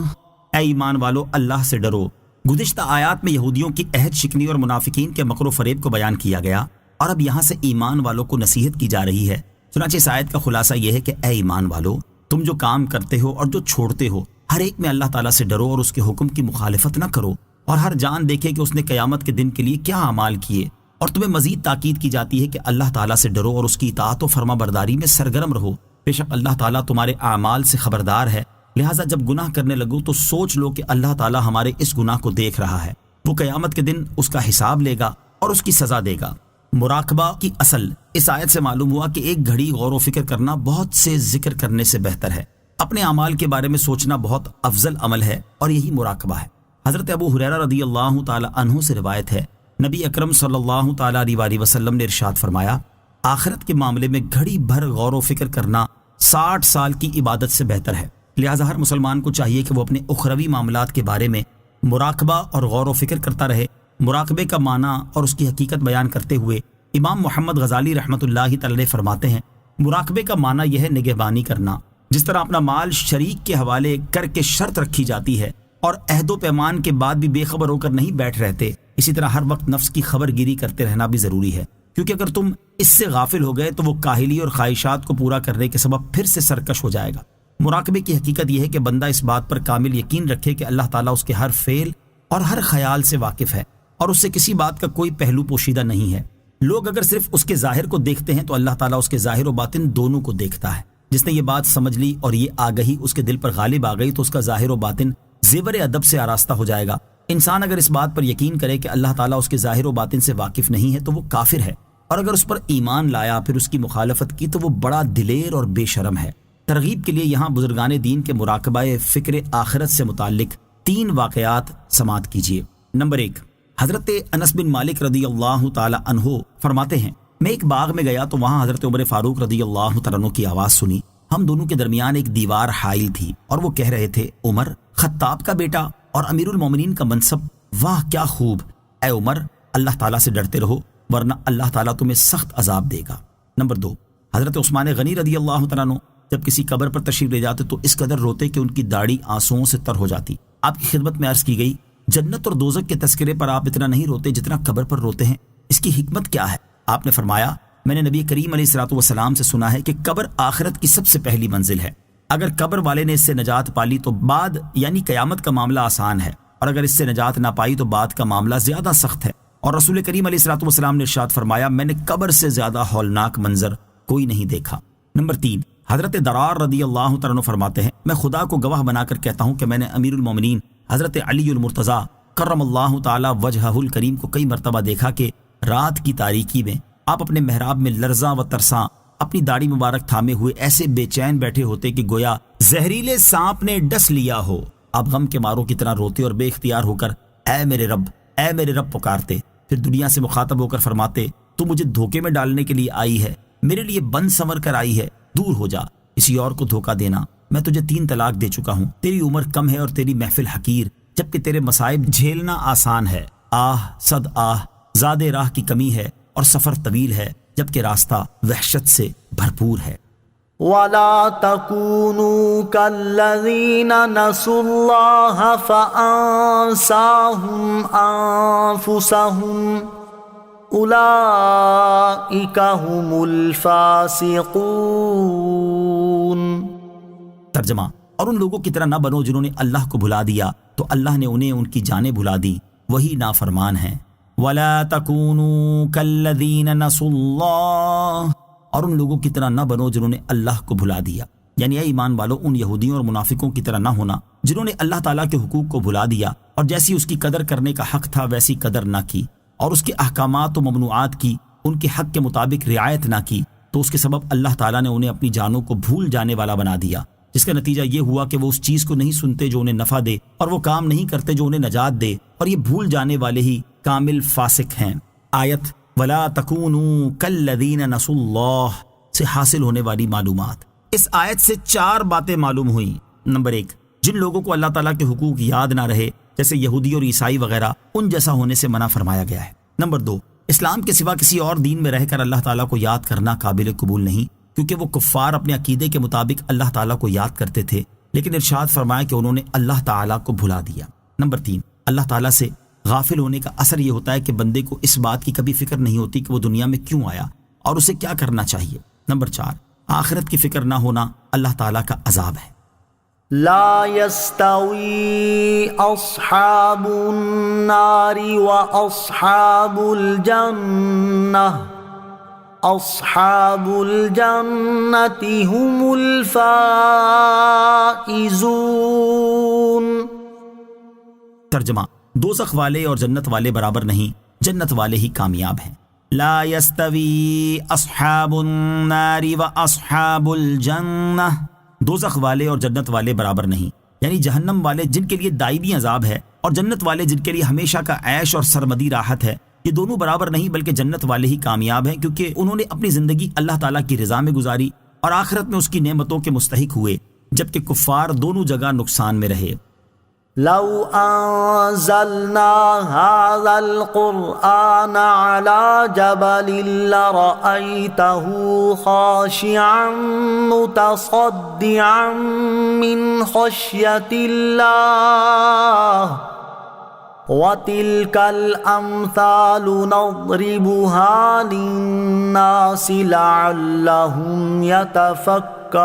اے ایمان والو اللہ سے ڈرو۔ گزشتہ آیات میں یہودیوں کی عہد شکنی اور منافقین کے مکر و فریب کو بیان کیا گیا، اور اب یہاں سے ایمان والوں کو نصیحت کی جا رہی ہے۔ چنانچہ اس آیت کا خلاصہ یہ ہے کہ اے ایمان والو، تم جو کام کرتے ہو اور جو چھوڑتے ہو ہر ایک میں اللہ تعالیٰ سے ڈرو اور اس کے حکم کی مخالفت نہ کرو، اور ہر جان دیکھے کہ اس نے قیامت کے دن کے لیے کیا اعمال کیے، اور تمہیں مزید تاکید کی جاتی ہے کہ اللہ تعالیٰ سے ڈرو اور اس کی اطاعت و فرما برداری میں سرگرم رہو، بے شک اللہ تعالیٰ تمہارے اعمال سے خبردار ہے۔ لہٰذا جب گناہ کرنے لگو تو سوچ لو کہ اللہ تعالیٰ ہمارے اس گناہ کو دیکھ رہا ہے، وہ قیامت کے دن اس کا حساب لے گا اور اس کی سزا دے گا۔ مراقبہ کی اصل اس آیت سے معلوم ہوا کہ ایک گھڑی غور و فکر کرنا بہت سے ذکر کرنے سے بہتر ہے۔ اپنے اعمال کے بارے میں سوچنا بہت افضل عمل ہے اور یہی مراقبہ ہے۔ حضرت ابو ہریرہ رضی اللہ تعالی عنہ سے روایت ہے، نبی اکرم صلی اللہ تعالی علیہ وسلم نے ارشاد فرمایا، آخرت کے معاملے میں گھڑی بھر غور و فکر کرنا 60 سال کی عبادت سے بہتر ہے۔ لہٰذا ہر مسلمان کو چاہیے کہ وہ اپنے اخروی معاملات کے بارے میں مراقبہ اور غور و فکر کرتا رہے۔ مراقبے کا معنی اور اس کی حقیقت بیان کرتے ہوئے امام محمد غزالی رحمۃ اللہ تعالی فرماتے ہیں مراقبے کا معنی یہ ہے نگہبانی کرنا۔ جس طرح اپنا مال شریک کے حوالے کر کے شرط رکھی جاتی ہے اور عہد و پیمان کے بعد بھی بے خبر ہو کر نہیں بیٹھ رہتے، اسی طرح ہر وقت نفس کی خبر گیری کرتے رہنا بھی ضروری ہے، کیونکہ اگر تم اس سے غافل ہو گئے تو وہ کاہلی اور خواہشات کو پورا کرنے کے سبب پھر سے سرکش ہو جائے گا۔ مراقبے کی حقیقت یہ ہے کہ بندہ اس بات پر کامل یقین رکھے کہ اللہ تعالیٰ اس کے ہر فعل اور ہر خیال سے واقف ہے اور اس سے کسی بات کا کوئی پہلو پوشیدہ نہیں ہے۔ لوگ اگر صرف اس کے ظاہر کو دیکھتے ہیں تو اللہ تعالیٰ اس کے ظاہر و باطن دونوں کو دیکھتا ہے۔ جس نے یہ بات سمجھ لی اور یہ آگہی اس کے دل پر غالب آ گئی تو اس کا ظاہر و باطن زیور ادب سے آراستہ ہو جائے گا۔ انسان اگر اس بات پر یقین کرے کہ اللہ تعالیٰ اس کے ظاہر و باطن سے واقف نہیں ہے تو وہ کافر ہے، اور اگر اس پر ایمان لایا پھر اس کی مخالفت کی تو وہ بڑا دلیر اور بے شرم ہے۔ ترغیب کے لیے یہاں بزرگان دین کے مراقبہ فکر آخرت سے متعلق 3 واقعات سماعت کیجیے۔ نمبر 1، حضرت انس بن مالک رضی اللہ تعالی عنہ فرماتے ہیں، میں ایک باغ میں گیا تو وہاں حضرت عمر فاروق رضی اللہ تعالی عنہ کی آواز سنی۔ ہم دونوں کے درمیان ایک دیوار حائل تھی اور وہ کہہ رہے تھے، عمر خطاب کا بیٹا اور امیر المومنین کا منصب، واہ کیا خوب! اے عمر، اللہ تعالیٰ سے ڈرتے رہو ورنہ اللہ تعالیٰ تمہیں سخت عذاب دے گا۔ نمبر 2، حضرت عثمان غنی رضی اللہ تعالیٰ عنہ جب کسی قبر پر تشریف لے جاتے تو اس قدر روتے کہ ان کی داڑھی آنسوؤں سے تر ہو جاتی۔ آپ کی خدمت میں عرض کی گئی، جنت اور دوزخ کے تذکرے پر آپ اتنا نہیں روتے جتنا قبر پر روتے ہیں، اس کی حکمت کیا ہے؟ آپ نے فرمایا، میں نے نبی کریم علیہ الصلوۃ والسلام سے سنا ہے کہ قبر آخرت کی سب سے پہلی منزل ہے۔ اگر قبر والے نے اس سے نجات پالی تو بعد یعنی قیامت کا معاملہ آسان ہے، اور اگر اس سے نجات نہ پائی تو بعد کا معاملہ زیادہ سخت ہے۔ اور رسول کریم علیہ الصلوۃ والسلام نے ارشاد فرمایا، میں نے قبر سے زیادہ ہولناک منظر کوئی نہیں دیکھا۔ نمبر 3، حضرت درار رضی اللہ تعالیٰ عنہ فرماتے ہیں، میں خدا کو گواہ بنا کر کہتا ہوں کہ میں نے امیر المومنین حضرت علی المرتضیٰ کرم اللہ تعالی وجہہ الکریم کو کئی مرتبہ دیکھا کہ رات کی تاریکی میں آپ اپنے محراب میں لرزاں و ترساں اپنی داڑھی مبارک تھامے ہوئے ایسے بے چین بیٹھے ہوتے کہ گویا زہریلے سانپ نے ڈس لیا ہو۔ آپ غم کے ماروں کی طرح روتے اور بے اختیار ہو کر اے میرے رب پکارتے، پھر دنیا سے مخاطب ہو کر فرماتے، تو مجھے دھوکے میں ڈالنے کے لیے آئی ہے، میرے لیے بن سنور کر آئی ہے، دور ہو جا، کسی اور کو دھوکہ دینا، میں تجھے 3 طلاق دے چکا ہوں، تیری عمر کم ہے اور تیری محفل حقیر، جبکہ تیرے مصائب جھیلنا آسان ہے، آہ صد آہ، زادے راہ کی کمی ہے اور سفر طویل ہے، جبکہ راستہ وحشت سے بھرپور ہے۔ وَلَا تَكُونُوا كَالَّذِينَ نَسُوا اللَّهَ فَأَنسَاهُمْ أَنفُسَهُمْ أُولَئِكَ هُمُ الْفَاسِقُونَ۔ ترجمہ، اور ان لوگوں کی طرح نہ بنو جنہوں نے اللہ کو بھلا دیا تو اللہ نے انہیں ان کی جانیں بھلا دی، وہی نافرمان ہیں۔ وَلَا تَكُونُوا كَالَّذِينَ نَسُوا اللَّهَ، اور ان لوگوں کی طرح نہ بنو جنہوں نے اللہ کو بھلا دیا، یعنی اے ایمان والو ان یہودیوں اور منافقوں کی طرح نہ ہونا جنہوں نے اللہ تعالیٰ کے حقوق کو بھلا دیا اور جیسی اس کی قدر کرنے کا حق تھا ویسی قدر نہ کی، اور اس کے احکامات و ممنوعات کی ان کے حق کے مطابق رعایت نہ کی، تو اس کے سبب اللہ تعالیٰ نے انہیں اپنی جانوں کو بھول جانے والا بنا دیا، جس کا نتیجہ یہ ہوا کہ وہ اس چیز کو نہیں سنتے جو انہیں نفع دے اور وہ کام نہیں کرتے جو انہیں نجات دے، اور یہ بھول جانے والے ہی کامل فاسق ہیں۔ آیت وَلَا تَكُونُوا كَالَّذِينَ نَسُوا اللَّهَ سے حاصل ہونے والی معلومات۔ اس آیت سے 4 باتیں معلوم ہوئیں۔ نمبر 1، جن لوگوں کو اللہ تعالیٰ کے حقوق یاد نہ رہے جیسے یہودی اور عیسائی وغیرہ، ان جیسا ہونے سے منع فرمایا گیا ہے۔ نمبر 2، اسلام کے سوا کسی اور دین میں رہ کر اللہ تعالیٰ کو یاد کرنا قابل قبول نہیں، کیونکہ وہ کفار اپنے عقیدے کے مطابق اللہ تعالیٰ کو یاد کرتے تھے، لیکن ارشاد فرمایا کہ انہوں نے اللہ تعالیٰ کو بھلا دیا۔ نمبر 3، اللہ تعالیٰ سے غافل ہونے کا اثر یہ ہوتا ہے کہ بندے کو اس بات کی کبھی فکر نہیں ہوتی کہ وہ دنیا میں کیوں آیا اور اسے کیا کرنا چاہیے۔ نمبر 4، آخرت کی فکر نہ ہونا اللہ تعالیٰ کا عذاب ہے۔ لا يستوي أصحاب النار وأصحاب الجنة أصحاب الجنة هم الفائزون۔ ترجمہ، دوزخ والے اور جنت والے برابر نہیں، جنت والے ہی کامیاب ہیں۔ لا يستوي اصحاب النار واصحاب الجنہ، دوزخ والے اور جنت والے برابر نہیں، یعنی جہنم والے جن کے لیے دائمی عذاب ہے اور جنت والے جن کے لیے ہمیشہ کا عیش اور سرمدی راحت ہے، یہ دونوں برابر نہیں بلکہ جنت والے ہی کامیاب ہیں، کیونکہ انہوں نے اپنی زندگی اللہ تعالیٰ کی رضا میں گزاری اور آخرت میں اس کی نعمتوں کے مستحق ہوئے، جبکہ کفار دونوں جگہ نقصان میں رہے۔ لو أنزلنا هذا القرآن على جبل لرأيته خاشعا متصدعا من خشية الله وَتِلْكَ الْأَمْثَالُ نَضْرِبُهَا لِلنَّاسِ لَعَلَّهُمْ يَتَفَكَّرُونَ۔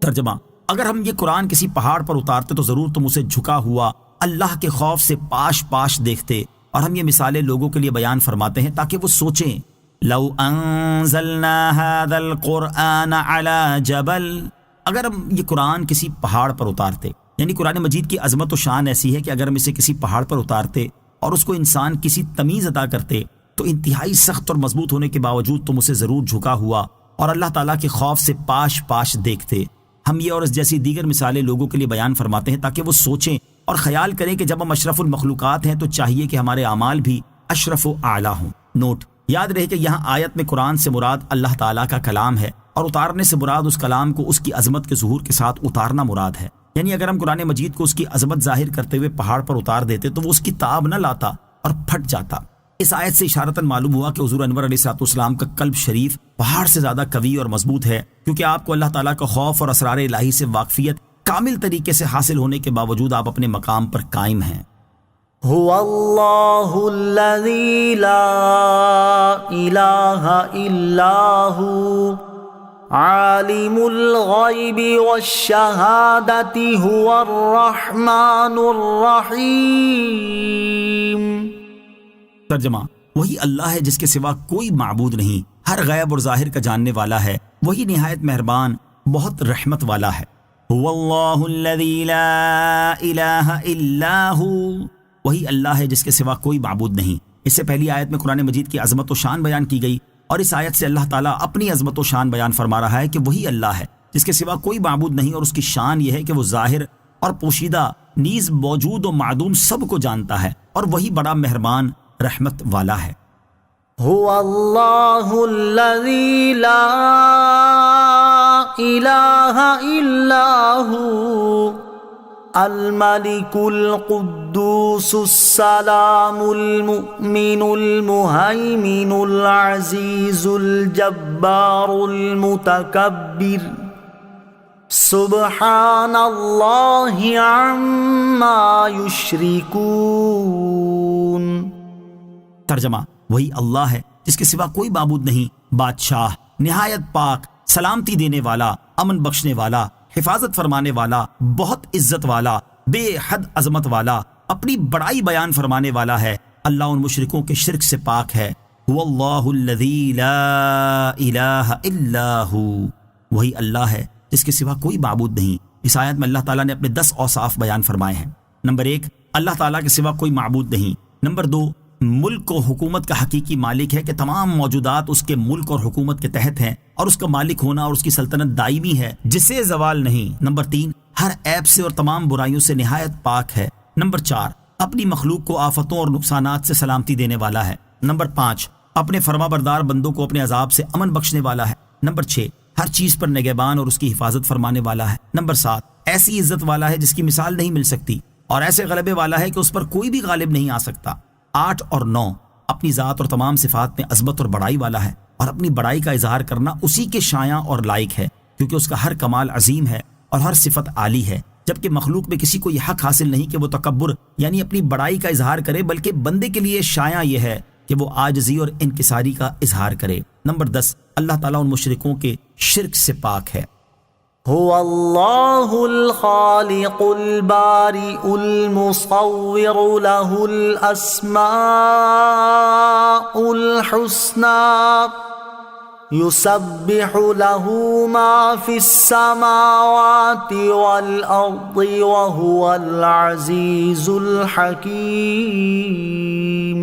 ترجمہ: اگر ہم یہ قرآن کسی پہاڑ پر اتارتے تو ضرور تم اسے جھکا ہوا اللہ کے خوف سے پاش پاش دیکھتے، اور ہم یہ مثالیں لوگوں کے لیے بیان فرماتے ہیں تاکہ وہ سوچیں۔ لو انزلنا هذا القرآن على جبل، اگر ہم یہ قرآن کسی پہاڑ پر اتارتے، یعنی قرآن مجید کی عظمت و شان ایسی ہے کہ اگر ہم اسے کسی پہاڑ پر اتارتے اور اس کو انسان کسی تمیز عطا کرتے تو انتہائی سخت اور مضبوط ہونے کے باوجود تم اسے ضرور جھکا ہوا اور اللہ تعالیٰ کے خوف سے پاش پاش دیکھتے۔ ہم یہ اور اس جیسی دیگر مثالیں لوگوں کے لیے بیان فرماتے ہیں تاکہ وہ سوچیں اور خیال کریں کہ جب ہم اشرف المخلوقات ہیں تو چاہیے کہ ہمارے اعمال بھی اشرف و اعلیٰ ہوں۔ نوٹ: یاد رہے کہ یہاں آیت میں قرآن سے مراد اللہ تعالیٰ کا کلام ہے، اور اتارنے سے مراد اس کلام کو اس کی عظمت کے ظہور کے ساتھ اتارنا مراد ہے۔ یعنی اگر ہم قرآن مجید کو اس کی عظمت ظاہر کرتے ہوئے پہاڑ پر اتار دیتے تو وہ اس کی تاب نہ لاتا اور پھٹ جاتا۔ اس آیت سے اشارتاً معلوم ہوا کہ حضور انور علیہ الصلوۃ والسلام کا قلب شریف پہاڑ سے زیادہ قوی اور مضبوط ہے، کیونکہ آپ کو اللہ تعالیٰ کا خوف اور اسرار الہی سے واقفیت کامل طریقے سے حاصل ہونے کے باوجود آپ اپنے مقام پر قائم ہیں۔ هو اللہ الذی لا الہ الا ہو عالم الغیب والشہادۃ هو الرحمن الرحیم۔ ترجمہ: وہی اللہ ہے جس کے سوا کوئی معبود نہیں، ہر غیب اور ظاہر کا جاننے والا ہے، وہی نہایت مہربان بہت رحمت والا ہے۔ هو اللہ الذی لا الہ الا ہو، وہی اللہ ہے جس کے سوا کوئی معبود نہیں۔ اس سے پہلی آیت میں قرآن مجید کی عظمت و شان بیان کی گئی، اور اس آیت سے اللہ تعالیٰ اپنی عظمت و شان بیان فرما رہا ہے کہ وہی اللہ ہے جس کے سوا کوئی معبود نہیں، اور اس کی شان یہ ہے کہ وہ ظاہر اور پوشیدہ نیز موجود و معدوم سب کو جانتا ہے، اور وہی بڑا مہربان رحمت والا ہے۔ هو اللہ الذی لا الہ الا ہو الملک القدوس السلام المؤمن المہیمن العزیز الجبار المتکبر سبحان اللہ عما یشرکون۔ ترجمہ: وہی اللہ ہے جس کے سوا کوئی معبود نہیں، بادشاہ، نہایت پاک، سلامتی دینے والا، امن بخشنے والا، حفاظت فرمانے والا، بہت عزت والا، بے حد عظمت والا، اپنی بڑائی بیان فرمانے والا ہے۔ اللہ ان مشرکوں کے شرک سے پاک ہے۔ هو اللہ الذی لا الہ الا ہو، وہی اللہ ہے جس کے سوا کوئی معبود نہیں۔ اس آیت میں اللہ تعالیٰ نے اپنے 10 اوصاف بیان فرمائے ہیں۔ نمبر 1، اللہ تعالیٰ کے سوا کوئی معبود نہیں۔ نمبر 2، ملک و حکومت کا حقیقی مالک ہے کہ تمام موجودات اس کے ملک اور حکومت کے تحت ہیں، اور اس کا مالک ہونا اور اس کی سلطنت دائمی ہے جسے زوال نہیں۔ نمبر 3، ہر عیب سے اور تمام برائیوں سے نہایت پاک ہے۔ نمبر 4، اپنی مخلوق کو آفتوں اور نقصانات سے سلامتی دینے والا ہے۔ نمبر 5، اپنے فرما بردار بندوں کو اپنے عذاب سے امن بخشنے والا ہے۔ نمبر 6، ہر چیز پر نگہبان اور اس کی حفاظت فرمانے والا ہے۔ نمبر 7، ایسی عزت والا ہے جس کی مثال نہیں مل سکتی، اور ایسے غلبے والا ہے کہ اس پر کوئی بھی غالب نہیں آ سکتا۔ 8 اور 9، اپنی ذات اور تمام صفات میں عظمت اور بڑائی والا ہے، اور اپنی بڑائی کا اظہار کرنا اسی کے شایع اور لائق ہے، کیونکہ اس کا ہر کمال عظیم ہے اور ہر صفت عالی ہے، جبکہ مخلوق میں کسی کو یہ حق حاصل نہیں کہ وہ تکبر یعنی اپنی بڑائی کا اظہار کرے، بلکہ بندے کے لیے شایع یہ ہے کہ وہ عاجزی اور انکساری کا اظہار کرے۔ نمبر 10، اللہ تعالیٰ ان مشرکوں کے شرک سے پاک ہے۔ هو اللہ الخالق البارئ المصور له الاسماء الحسنى يسبح له ما في السماوات والارض وهو العزیز الحکیم۔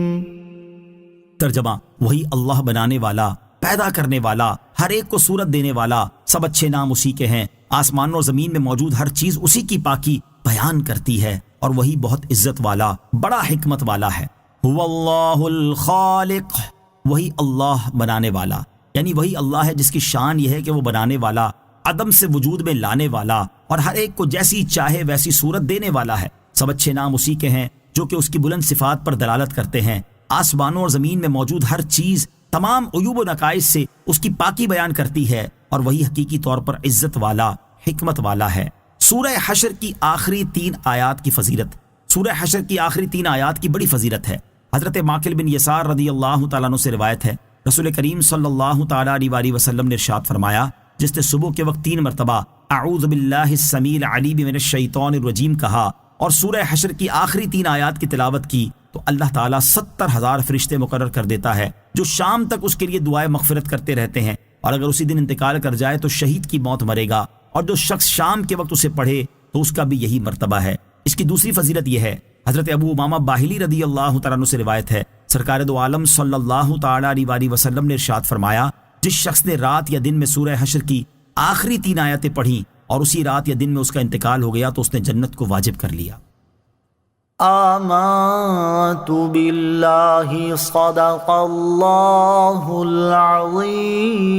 ترجمہ: وہی اللہ بنانے والا، پیدا کرنے والا، ہر ایک کو صورت دینے والا، سب اچھے نام اسی کے ہیں، آسمان اور زمین میں موجود ہر چیز اسی کی پاکی بیان کرتی ہے، اور وہی بہت عزت والا، بڑا حکمت والا ہے۔ هو اللہ الخالق، وہی اللہ بنانے والا، یعنی وہی اللہ ہے جس کی شان یہ ہے کہ وہ بنانے والا، عدم سے وجود میں لانے والا اور ہر ایک کو جیسی چاہے ویسی صورت دینے والا ہے۔ سب اچھے نام اسی کے ہیں جو کہ اس کی بلند صفات پر دلالت کرتے ہیں۔ آسمانوں اور زمین میں موجود ہر چیز تمام عیوب و نقائص سے اس کی پاکی بیان کرتی ہے، اور وہی حقیقی طور پر عزت والا، حکمت والا ہے۔ سورہ حشر کی آخری 3 آیات کی فضیلت۔ سورہ حشر کی آخری 3 آیات کی بڑی فضیلت ہے۔ حضرت ماقل بن یسار رضی اللہ تعالیٰ عنہ سے روایت ہے، رسول کریم صلی اللہ تعالیٰ علیہ وسلم نے ارشاد فرمایا، جس نے صبح کے وقت 3 مرتبہ اعوذ باللہ السمیع العلیم من الشیطان الرجیم کہا اور سورہ حشر کی آخری 3 آیات کی تلاوت کی تو اللہ تعالیٰ 70,000 فرشتے مقرر کر دیتا ہے جو شام تک اس کے لیے دعائے مغفرت کرتے رہتے ہیں، اور اگر اسی دن انتقال کر جائے تو شہید کی موت مرے گا، اور جو شخص شام کے وقت اسے پڑھے تو اس کا بھی یہی مرتبہ ہے۔ اس کی دوسری فضیلت یہ ہے، حضرت ابو امامہ باہلی رضی اللہ تعالیٰ عنہ سے روایت ہے، سرکار دو عالم صلی اللہ تعالیٰ علیہ وسلم نے ارشاد فرمایا، جس شخص نے رات یا دن میں سورہ حشر کی آخری 3 آیتیں پڑھی اور اسی رات یا دن میں اس کا انتقال ہو گیا تو اس نے جنت کو واجب کر لیا۔ آمنت باللہ صدق اللہ العظیم۔